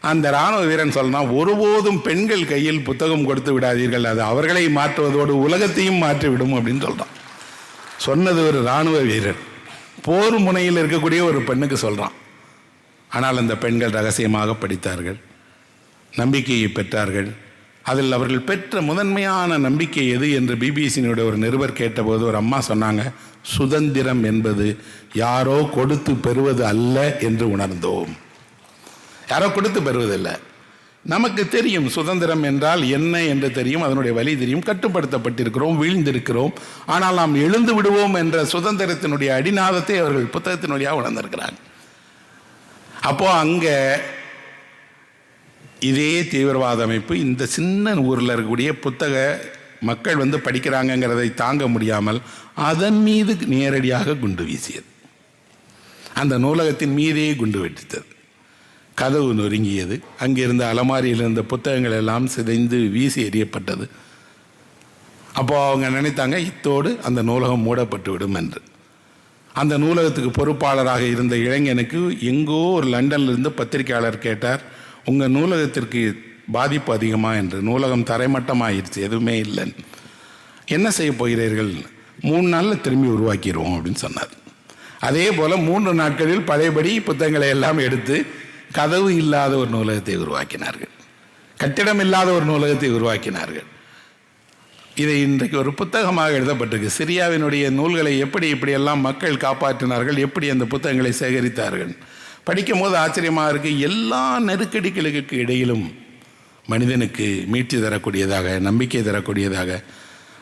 அந்த இராணுவ வீரன் சொல்லலாம், ஒருபோதும் பெண்கள் கையில் புத்தகம் கொடுத்து விடாதீர்கள், அது அவர்களை மாற்றுவதோடு உலகத்தையும் மாற்றிவிடும் அப்படின்னு சொல்கிறான். சொன்னது ஒரு இராணுவ வீரன், போர் முனையில் இருக்கக்கூடிய ஒரு பெண்ணுக்கு சொல்கிறான். ஆனால் அந்த பெண்கள் ரகசியமாக படித்தார்கள், நம்பிக்கையை பெற்றார்கள். அதில் அவர்கள் பெற்ற முதன்மையான நம்பிக்கை எது என்று பிபிசியினுடைய ஒரு நிருபர் கேட்டபோது ஒரு அம்மா சொன்னாங்க, சுதந்திரம் என்பது யாரோ கொடுத்து பெறுவது அல்ல என்று உணர்ந்தோம். யாரோ கொடுத்து பெறுவதில்லை, நமக்கு தெரியும் சுதந்திரம் என்றால் என்ன என்று தெரியும், அதனுடைய வழி தெரியும், கட்டுப்படுத்தப்பட்டிருக்கிறோம், வீழ்ந்திருக்கிறோம், ஆனால் நாம் எழுந்து விடுவோம் என்ற சுதந்திரத்தினுடைய அடிநாதத்தை அவர்கள் புத்தகத்தின் வழியாக உணர்ந்திருக்கிறாங்க. அப்போ அங்கே இதே தீவிரவாத அமைப்பு இந்த சின்ன ஊரில் இருக்கக்கூடிய புத்தக மக்கள் வந்து படிக்கிறாங்கங்கிறதை தாங்க முடியாமல் அதன் மீது நேரடியாக குண்டு வீசியது. அந்த நூலகத்தின் மீதே குண்டு வெடித்தது, கதவு நொறுங்கியது, அங்கிருந்த அலமாரியில் இருந்த புத்தகங்கள் எல்லாம் சிதைந்து வீசி எறியப்பட்டது. அப்போது அவங்க நினைத்தாங்க இத்தோடு அந்த நூலகம் மூடப்பட்டு விடும் என்று. அந்த நூலகத்துக்கு பொறுப்பாளராக இருந்த இளைஞனுக்கு எங்கோ ஒரு லண்டன்லேருந்து பத்திரிகையாளர் கேட்டார், உங்கள் நூலகத்திற்கு பாதிப்பு அதிகமாக என்று. நூலகம் தரைமட்டமாகிடுச்சு, எதுவுமே இல்லைன்னு. என்ன செய்ய போகிறீர்கள்? 3 நாளில் திரும்பி உருவாக்கிடுவோம் அப்படின்னு சொன்னார். அதே போல் 3 நாட்களில் பழையபடி புத்தகங்களை எல்லாம் எடுத்து கதவு இல்லாத ஒரு நூலகத்தை உருவாக்கினார்கள், கட்டிடம் இல்லாத ஒரு நூலகத்தை உருவாக்கினார்கள். இதை இன்றைக்கு ஒரு புத்தகமாக எழுதப்பட்டிருக்கு. சிரியாவினுடைய நூல்களை எப்படி இப்படியெல்லாம் மக்கள் காப்பாற்றினார்கள், எப்படி அந்த புத்தகங்களை சேகரித்தார்கள். படிக்கும் போது ஆச்சரியமாக இருக்குது. எல்லா நெருக்கடிகளுக்கு இடையிலும் மனிதனுக்கு மீட்சி தரக்கூடியதாக, நம்பிக்கை தரக்கூடியதாக,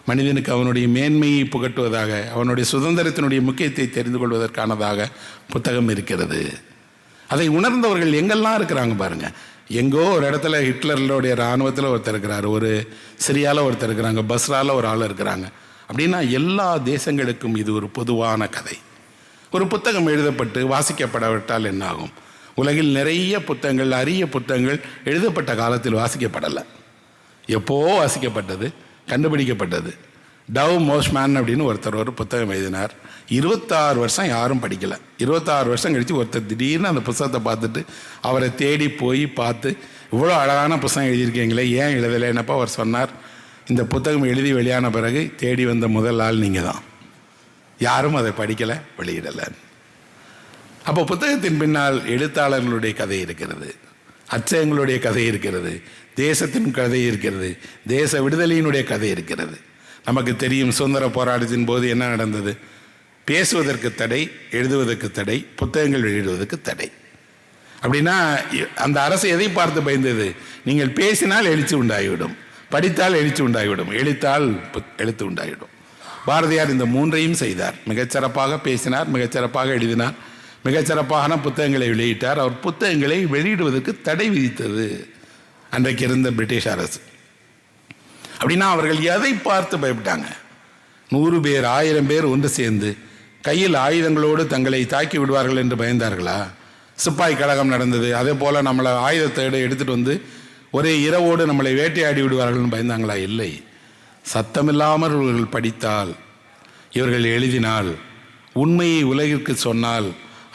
மனிதனுக்கு அவனுடைய மேன்மையை புகட்டுவதாக, அவனுடைய சுதந்திரத்தினுடைய முக்கியத்தை தெரிந்து கொள்வதற்கானதாக புத்தகம் இருக்கிறது. அதை உணர்ந்தவர்கள் எங்கெல்லாம் இருக்கிறாங்க பாருங்கள். எங்கோ ஒரு இடத்துல ஹிட்லருடைய இராணுவத்தில் ஒருத்தர் இருக்கிறார், ஒரு சிரியாவில் ஒருத்தர் இருக்கிறாங்க, பஸ்ராவில் ஒரு ஆள் இருக்கிறாங்க. அப்படின்னா எல்லா தேசங்களுக்கும் இது ஒரு பொதுவான கதை. ஒரு புத்தகம் எழுதப்பட்டு வாசிக்கப்படவிட்டால் என்னாகும்? உலகில் நிறைய புத்தகங்கள், அரிய புத்தகங்கள் எழுதப்பட்ட காலத்தில் வாசிக்கப்படலை. எப்போ வாசிக்கப்பட்டது, கண்டுபிடிக்கப்பட்டது. டவ் மோஸ்மேன் அப்படின்னு ஒருத்தர் ஒரு புத்தகம் எழுதினார். 26 வருஷம் யாரும் படிக்கலை. 26 வருஷம் கழித்து ஒருத்தர் திடீர்னு அந்த புத்தகத்தை பார்த்துட்டு அவரை தேடி போய் பார்த்து, இவ்வளோ அழகான புத்தகம் எழுதியிருக்கீங்களே, ஏன் எழுதலைன்னப்போ அவர் சொன்னார், இந்த புத்தகம் எழுதி வெளியான பிறகு தேடி வந்த முதல் ஆள் நீங்கள் தான். யாரும் அதை படிக்கலை, வெளியிடலை. அப்போ புத்தகத்தின் பின்னால் எழுத்தாளர்களுடைய கதை இருக்கிறது, அச்சகங்களுடைய கதை இருக்கிறது, தேசத்தின் கதை இருக்கிறது, தேச விடுதலையினுடைய கதை இருக்கிறது. நமக்கு தெரியும், சுதந்திர போராட்டத்தின் போது என்ன நடந்தது? பேசுவதற்கு தடை, எழுதுவதற்கு தடை, புத்தகங்கள் வெளியிடுவதற்கு தடை. அப்படின்னா அந்த அரசு எதை பார்த்து பயந்தது? நீங்கள் பேசினால் எழுச்சி உண்டாகிவிடும், படித்தால் எழுச்சி உண்டாகிவிடும், எழுத்தால் எழுத்து உண்டாகிவிடும். பாரதியார் இந்த மூன்றையும் செய்தார். மிகச்சிறப்பாக பேசினார், மிகச்சிறப்பாக எழுதினார், மிகச்சிறப்பான புத்தகங்களை வெளியிட்டார். அவர் புத்தகங்களை வெளியிடுவதற்கு தடை விதித்தது அன்றைக்கு இருந்த பிரிட்டிஷ் அரசு. அப்படின்னா அவர்கள் எதை பார்த்து பயப்பட்டாங்க? 100 பேர் 1000 பேர் ஒன்று சேர்ந்து கையில் ஆயுதங்களோடு தங்களை தாக்கி விடுவார்கள் என்று பயந்தார்களா? சிப்பாய் கழகம் நடந்தது, அதே போல் நம்மளை ஆயுதத்தை எடுத்துகிட்டு வந்து ஒரே இரவோடு நம்மளை வேட்டையாடி விடுவார்கள்னு பயந்தாங்களா? இல்லை. சத்தமில்லாமல் இவர்கள் படித்தால், இவர்கள் எழுதினால், உண்மையை உலகிற்கு சொன்னால்,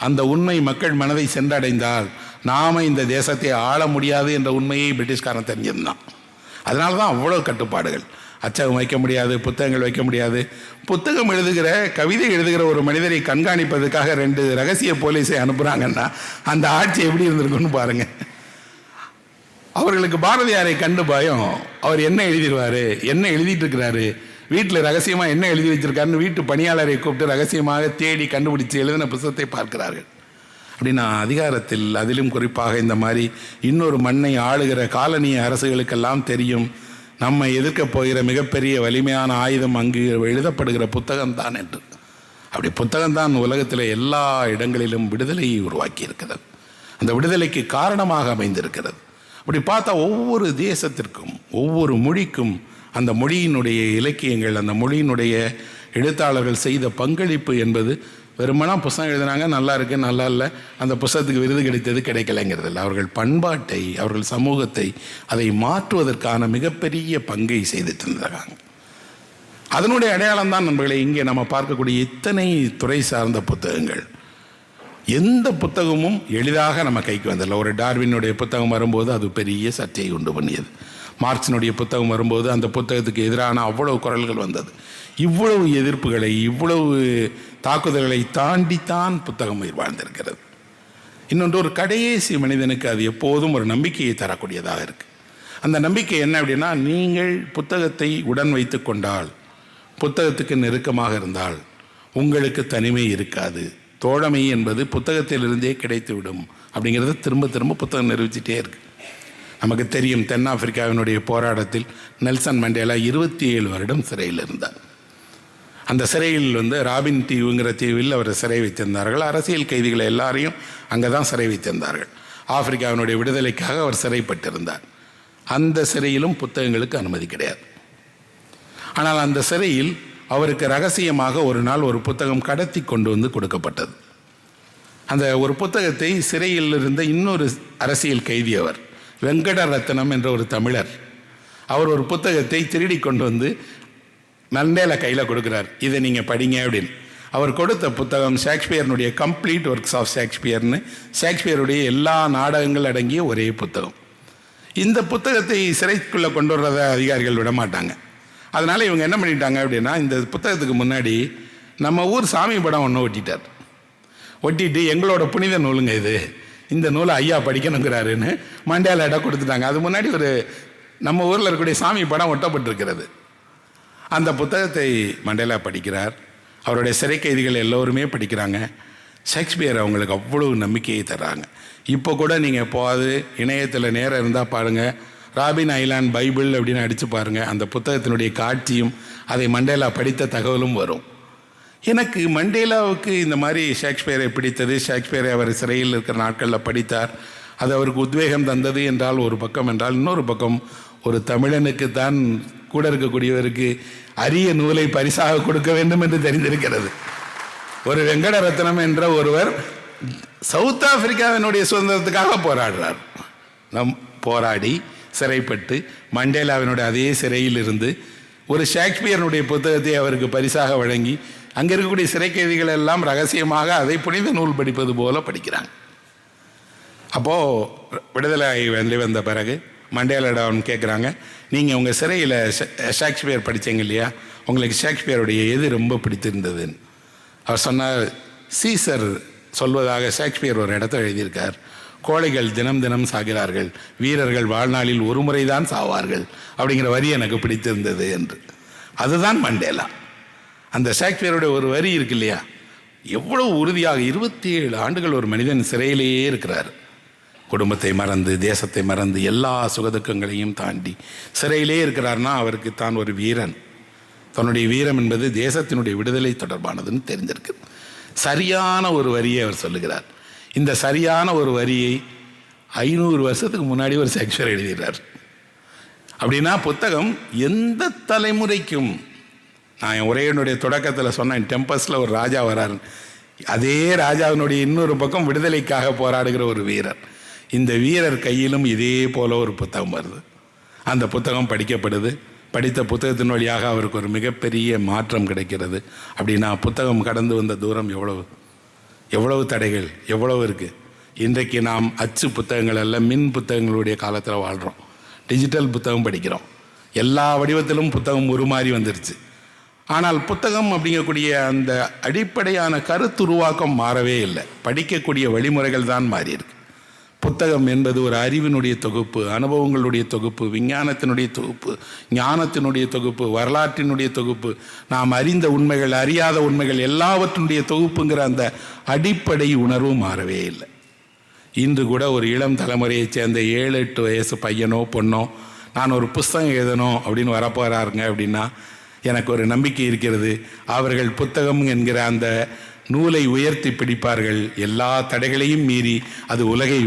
அந்த உண்மை மக்கள் மனதை சென்றடைந்தால் நாம் இந்த தேசத்தை ஆள முடியாது என்ற உண்மையை பிரிட்டிஷ்காரன் தெரிஞ்சிருந்தான். அதனால தான் அவ்வளோ கட்டுப்பாடுகள். அச்சகம் வைக்க முடியாது, புத்தகங்கள் வைக்க முடியாது. புத்தகம் எழுதுகிற, கவிதை எழுதுகிற ஒரு மனிதரை கண்காணிப்பதற்காக 2 ரகசிய போலீஸை அனுப்புகிறாங்கன்னா அந்த ஆட்சி எப்படி இருந்திருக்குன்னு பாருங்க. அவர்களுக்கு பாரதியாரை கண்டு பயம். அவர் என்ன எழுதிடுவார், என்ன எழுதிட்டு இருக்கிறாரு, வீட்டில் ரகசியமாக என்ன எழுதி வச்சிருக்காருன்னு வீட்டு பணியாளரை கூப்பிட்டு ரகசியமாக தேடி கண்டுபிடிச்சு எழுதின புத்தகத்தை பார்க்கிறார்கள். அப்படின்னா அதிகாரத்தில், அதிலும் குறிப்பாக இந்த மாதிரி இன்னொரு மண்ணை ஆளுகிற காலனி அரசுகளுக்கெல்லாம் தெரியும், நம்ம எதிர்க்கப் போகிற மிகப்பெரிய வலிமையான ஆயுதம் அங்கு எழுதப்படுகிற புத்தகம்தான் என்று. அப்படி புத்தகம்தான் உலகத்தில் எல்லா இடங்களிலும் விடுதலையை உருவாக்கி இருக்கிறது, அந்த விடுதலைக்கு காரணமாக அமைந்திருக்கிறது. அப்படி பார்த்தா ஒவ்வொரு தேசத்திற்கும், ஒவ்வொரு மொழிக்கும் அந்த மொழியினுடைய இலக்கியங்கள், அந்த மொழியினுடைய எழுத்தாளர்கள் செய்த பங்களிப்பு என்பது வெறுமனா புத்தகம் எழுதினாங்க, நல்லா இருக்கு, நல்லா இல்லை, அந்த புத்தகத்துக்கு விருது கிடைத்தது கிடைக்கலைங்கிறது இல்லை. அவர்கள் பண்பாட்டை, அவர்கள் சமூகத்தை, அதை மாற்றுவதற்கான மிகப்பெரிய பங்கை செய்துட்டு இருந்தாங்க. அதனுடைய அடையாளம் தான் நண்பர்களை இங்கே நம்ம பார்க்கக்கூடிய இத்தனை துறை சார்ந்த புத்தகங்கள். எந்த புத்தகமும் எளிதாக நம்ம கைக்கு வந்ததில்லை. ஒரு டார்வினுடைய புத்தகம் வரும்போது அது பெரிய சர்ச்சையை உண்டு பண்ணியது. மார்க்சினுடைய புத்தகம் வரும்போது அந்த புத்தகத்துக்கு எதிரான அவ்வளவு குரல்கள் வந்தது. இவ்வளவு எதிர்ப்புகளை, இவ்வளவு தாக்குதல்களை தாண்டித்தான் புத்தகம் உயிர் வாழ்ந்திருக்கிறது. இன்னொன்று, ஒரு கடைசி மனிதனுக்கு அது எப்போதும் ஒரு நம்பிக்கையை தரக்கூடியதாக இருக்கு. அந்த நம்பிக்கை என்ன அப்படின்னா, நீங்கள் புத்தகத்தை உடன் வைத்து கொண்டால், புத்தகத்துக்கு நெருக்கமாக இருந்தால் உங்களுக்கு தனிமை இருக்காது. தோழமை என்பது புத்தகத்திலிருந்தே கிடைத்துவிடும் அப்படிங்கிறத திரும்ப திரும்ப புத்தகம் நிரூபிச்சிட்டே இருக்கு. நமக்கு தெரியும், தென்னாப்பிரிக்காவினுடைய போராட்டத்தில் நெல்சன் மண்டேலா 27 வருடம் சிறையில் இருந்தார். அந்த சிறையில் ராபின் தீவுங்கிற தீவில் அவர் சிறை வைத்திருந்தார்கள். அரசியல் கைதிகளை எல்லாரையும் அங்கே தான் சிறை வைத்திருந்தார்கள். ஆப்பிரிக்காவினுடைய விடுதலைக்காக அவர் சிறைப்பட்டிருந்தார். அந்த சிறையிலும் புத்தகங்களுக்கு அனுமதி கிடையாது. ஆனால் அந்த சிறையில் அவருக்கு ரகசியமாக ஒரு நாள் ஒரு புத்தகம் கடத்தி கொண்டு வந்து கொடுக்கப்பட்டது. அந்த ஒரு புத்தகத்தை சிறையில் இருந்த இன்னொரு அரசியல் கைதி, அவர் வெங்கடரத்னம் என்ற ஒரு தமிழர், அவர் ஒரு புத்தகத்தை திருடி கொண்டு வந்து மண்டேலா கையில் கொடுக்குறார். இதை நீங்கள் படிங்க அப்படின்னு. அவர் கொடுத்த புத்தகம் ஷேக்ஸ்பியர்னுடைய கம்ப்ளீட் ஒர்க்ஸ் ஆஃப் ஷேக்ஸ்பியர்னு, ஷேக்ஸ்பியருடைய எல்லா நாடகங்கள் அடங்கிய ஒரே புத்தகம். இந்த புத்தகத்தை சிறைக்குள்ளே கொண்டு வர்றத அதிகாரிகள் விட மாட்டாங்க. அதனால் இவங்க என்ன பண்ணிட்டாங்க அப்படின்னா, இந்த புத்தகத்துக்கு முன்னாடி நம்ம ஊர் சாமி படம் ஒன்று ஒட்டிட்டார். ஒட்டிட்டு எங்களோட புனித நூலுங்க இது, இந்த நூலை ஐயா படிக்கணுங்கிறாருன்னு மண்டேலாட்ட கொடுத்துட்டாங்க. அது முன்னாடி ஒரு நம்ம ஊரில் இருக்கக்கூடிய சாமி படம் ஒட்டப்பட்டிருக்கிறது. அந்த புத்தகத்தை மண்டேலா படிக்கிறார். அவருடைய சிறை கைதிகள் எல்லோருமே படிக்கிறாங்க. ஷேக்ஸ்பியர் அவங்களுக்கு அவ்வளவு நம்பிக்கையை தர்றாங்க. இப்போ கூட நீங்கள் எப்போது இணையத்தில் நேரம் இருந்தால் பாருங்கள், ராபின் ஐலாண்ட் பைபிள் அப்படின்னு அடித்து பாருங்கள். அந்த புத்தகத்தினுடைய காட்சியும் அதை மண்டேலா படித்த தகவலும் வரும். எனக்கு மண்டேலாவுக்கு இந்த மாதிரி ஷேக்ஸ்பியரை பிடித்தது, ஷேக்ஸ்பியரை அவர் சிறையில் இருக்கிற நாட்களில் படித்தார், அது அவருக்கு உத்வேகம் தந்தது என்றால் ஒரு பக்கம், என்றால் இன்னொரு பக்கம் ஒரு தமிழனுக்கு தான் கூட இருக்கக்கூடியவருக்கு அரிய நூலை பரிசாக கொடுக்க வேண்டும் என்று தெரிந்திருக்கிறது. ஒரு வெங்கடரத்னம் என்ற ஒருவர் சவுத் ஆப்பிரிக்காவினுடைய சுதந்திரத்துக்காக போராடுறார். போராடி சிறைப்பட்டு மண்டேலாவினுடைய அதே சிறையில் இருந்து ஒரு ஷேக்ஸ்பியருடைய புத்தகத்தை அவருக்கு பரிசாக வழங்கி அங்கே இருக்கக்கூடிய சிறை கைதிகள் எல்லாம் ரகசியமாக அதை புனித நூல் படிப்பது போல படிக்கிறாங்க. அப்போது விடுதலை வந்த பிறகு மண்டேலாவிடம் கேட்குறாங்க, நீங்கள் உங்கள் சிறையில் ஷேக்ஸ்பியர் படித்தீங்க இல்லையா, உங்களுக்கு ஷேக்ஸ்பியருடைய எது ரொம்ப பிடித்திருந்ததுன்னு. அவர் சொன்னார், சீசர் சொல்வதாக ஷேக்ஸ்பியர் ஒரு இடத்துல எழுதியிருக்கார், கோழைகள் தினம் தினம் சாகிறார்கள், வீரர்கள் வாழ்நாளில் ஒரு முறை தான் சாவார்கள் அப்படிங்கிற வரி எனக்கு பிடித்திருந்தது என்று. அதுதான் மண்டேலா. அந்த ஷேக்ஸ்பியருடைய ஒரு வரி இருக்கு இல்லையா, எவ்வளவு உறுதியாக 27 ஆண்டுகள் ஒரு மனிதன் சிறையிலேயே இருக்கிறார். குடும்பத்தை மறந்து தேசத்தை மறந்து எல்லா சுகதுக்கங்களையும் தாண்டி சிறையிலே இருக்கிறார்னா அவருக்கு தான் ஒரு வீரன். தன்னுடைய வீரம் என்பது தேசத்தினுடைய விடுதலை தொடர்பானதுன்னு தெரிஞ்சிருக்கு. சரியான ஒரு வரியை அவர் சொல்லுகிறார். இந்த சரியான ஒரு வரியை 500 வருஷத்துக்கு முன்னாடி ஒரு ஷேக்ஸ்பியர் எழுதுகிறார். அப்படின்னா புத்தகம் எந்த தலைமுறைக்கும், நான் என் உரையினுடைய தொடக்கத்தில் சொன்னேன், டெம்பஸில் ஒரு ராஜா வராரு, அதே ராஜாவினுடைய இன்னொரு பக்கம் விடுதலைக்காக போராடுகிற ஒரு வீரர். இந்த வீரர் கையிலும் இதே போல ஒரு புத்தகம் வருது. அந்த புத்தகம் படிக்கப்படுது. படித்த புத்தகத்தின் வழியாக அவருக்கு ஒரு மிகப்பெரிய மாற்றம் கிடைக்கிறது. அப்படின்னா புத்தகம் கடந்து வந்த தூரம் எவ்வளவு தடைகள் எவ்வளவு இருக்குது. இன்றைக்கு நாம் அச்சு புத்தகங்கள் எல்லாம் மின் புத்தகங்களுடைய காலத்தில் வாழ்கிறோம். டிஜிட்டல் புத்தகம் படிக்கிறோம். எல்லா வடிவத்திலும் புத்தகம் உருமாறி வந்துருச்சு. ஆனால் புத்தகம் அப்படிங்கக்கூடிய அந்த அடிப்படையான கருத்துருவாக்கம் மாறவே இல்லை. படிக்கக்கூடிய வழிமுறைகள் தான் மாறி இருக்கு. புத்தகம் என்பது ஒரு அறிவினுடைய தொகுப்பு, அனுபவங்களுடைய தொகுப்பு, விஞ்ஞானத்தினுடைய தொகுப்பு, ஞானத்தினுடைய தொகுப்பு, வரலாற்றினுடைய தொகுப்பு, நாம் அறிந்த உண்மைகள் அறியாத உண்மைகள் எல்லாவற்றினுடைய தொகுப்புங்கிற அந்த அடிப்படை உணர்வு மாறவே இல்லை. இன்று கூட ஒரு இளம் தலைமுறையைச் சேர்ந்த 7-8 வயசு பையனோ பொண்ணோ நான் ஒரு புஸ்தகம் எழுதணும் அப்படின்னு வரப்போகிறாருங்க அப்படின்னா எனக்கு ஒரு நம்பிக்கை இருக்கிறது. அவர்கள் புத்தகம் என்கிற அந்த நூலை உயர்த்தி பிடிப்பார்கள். எல்லா தடைகளையும் மீறி அது உலகை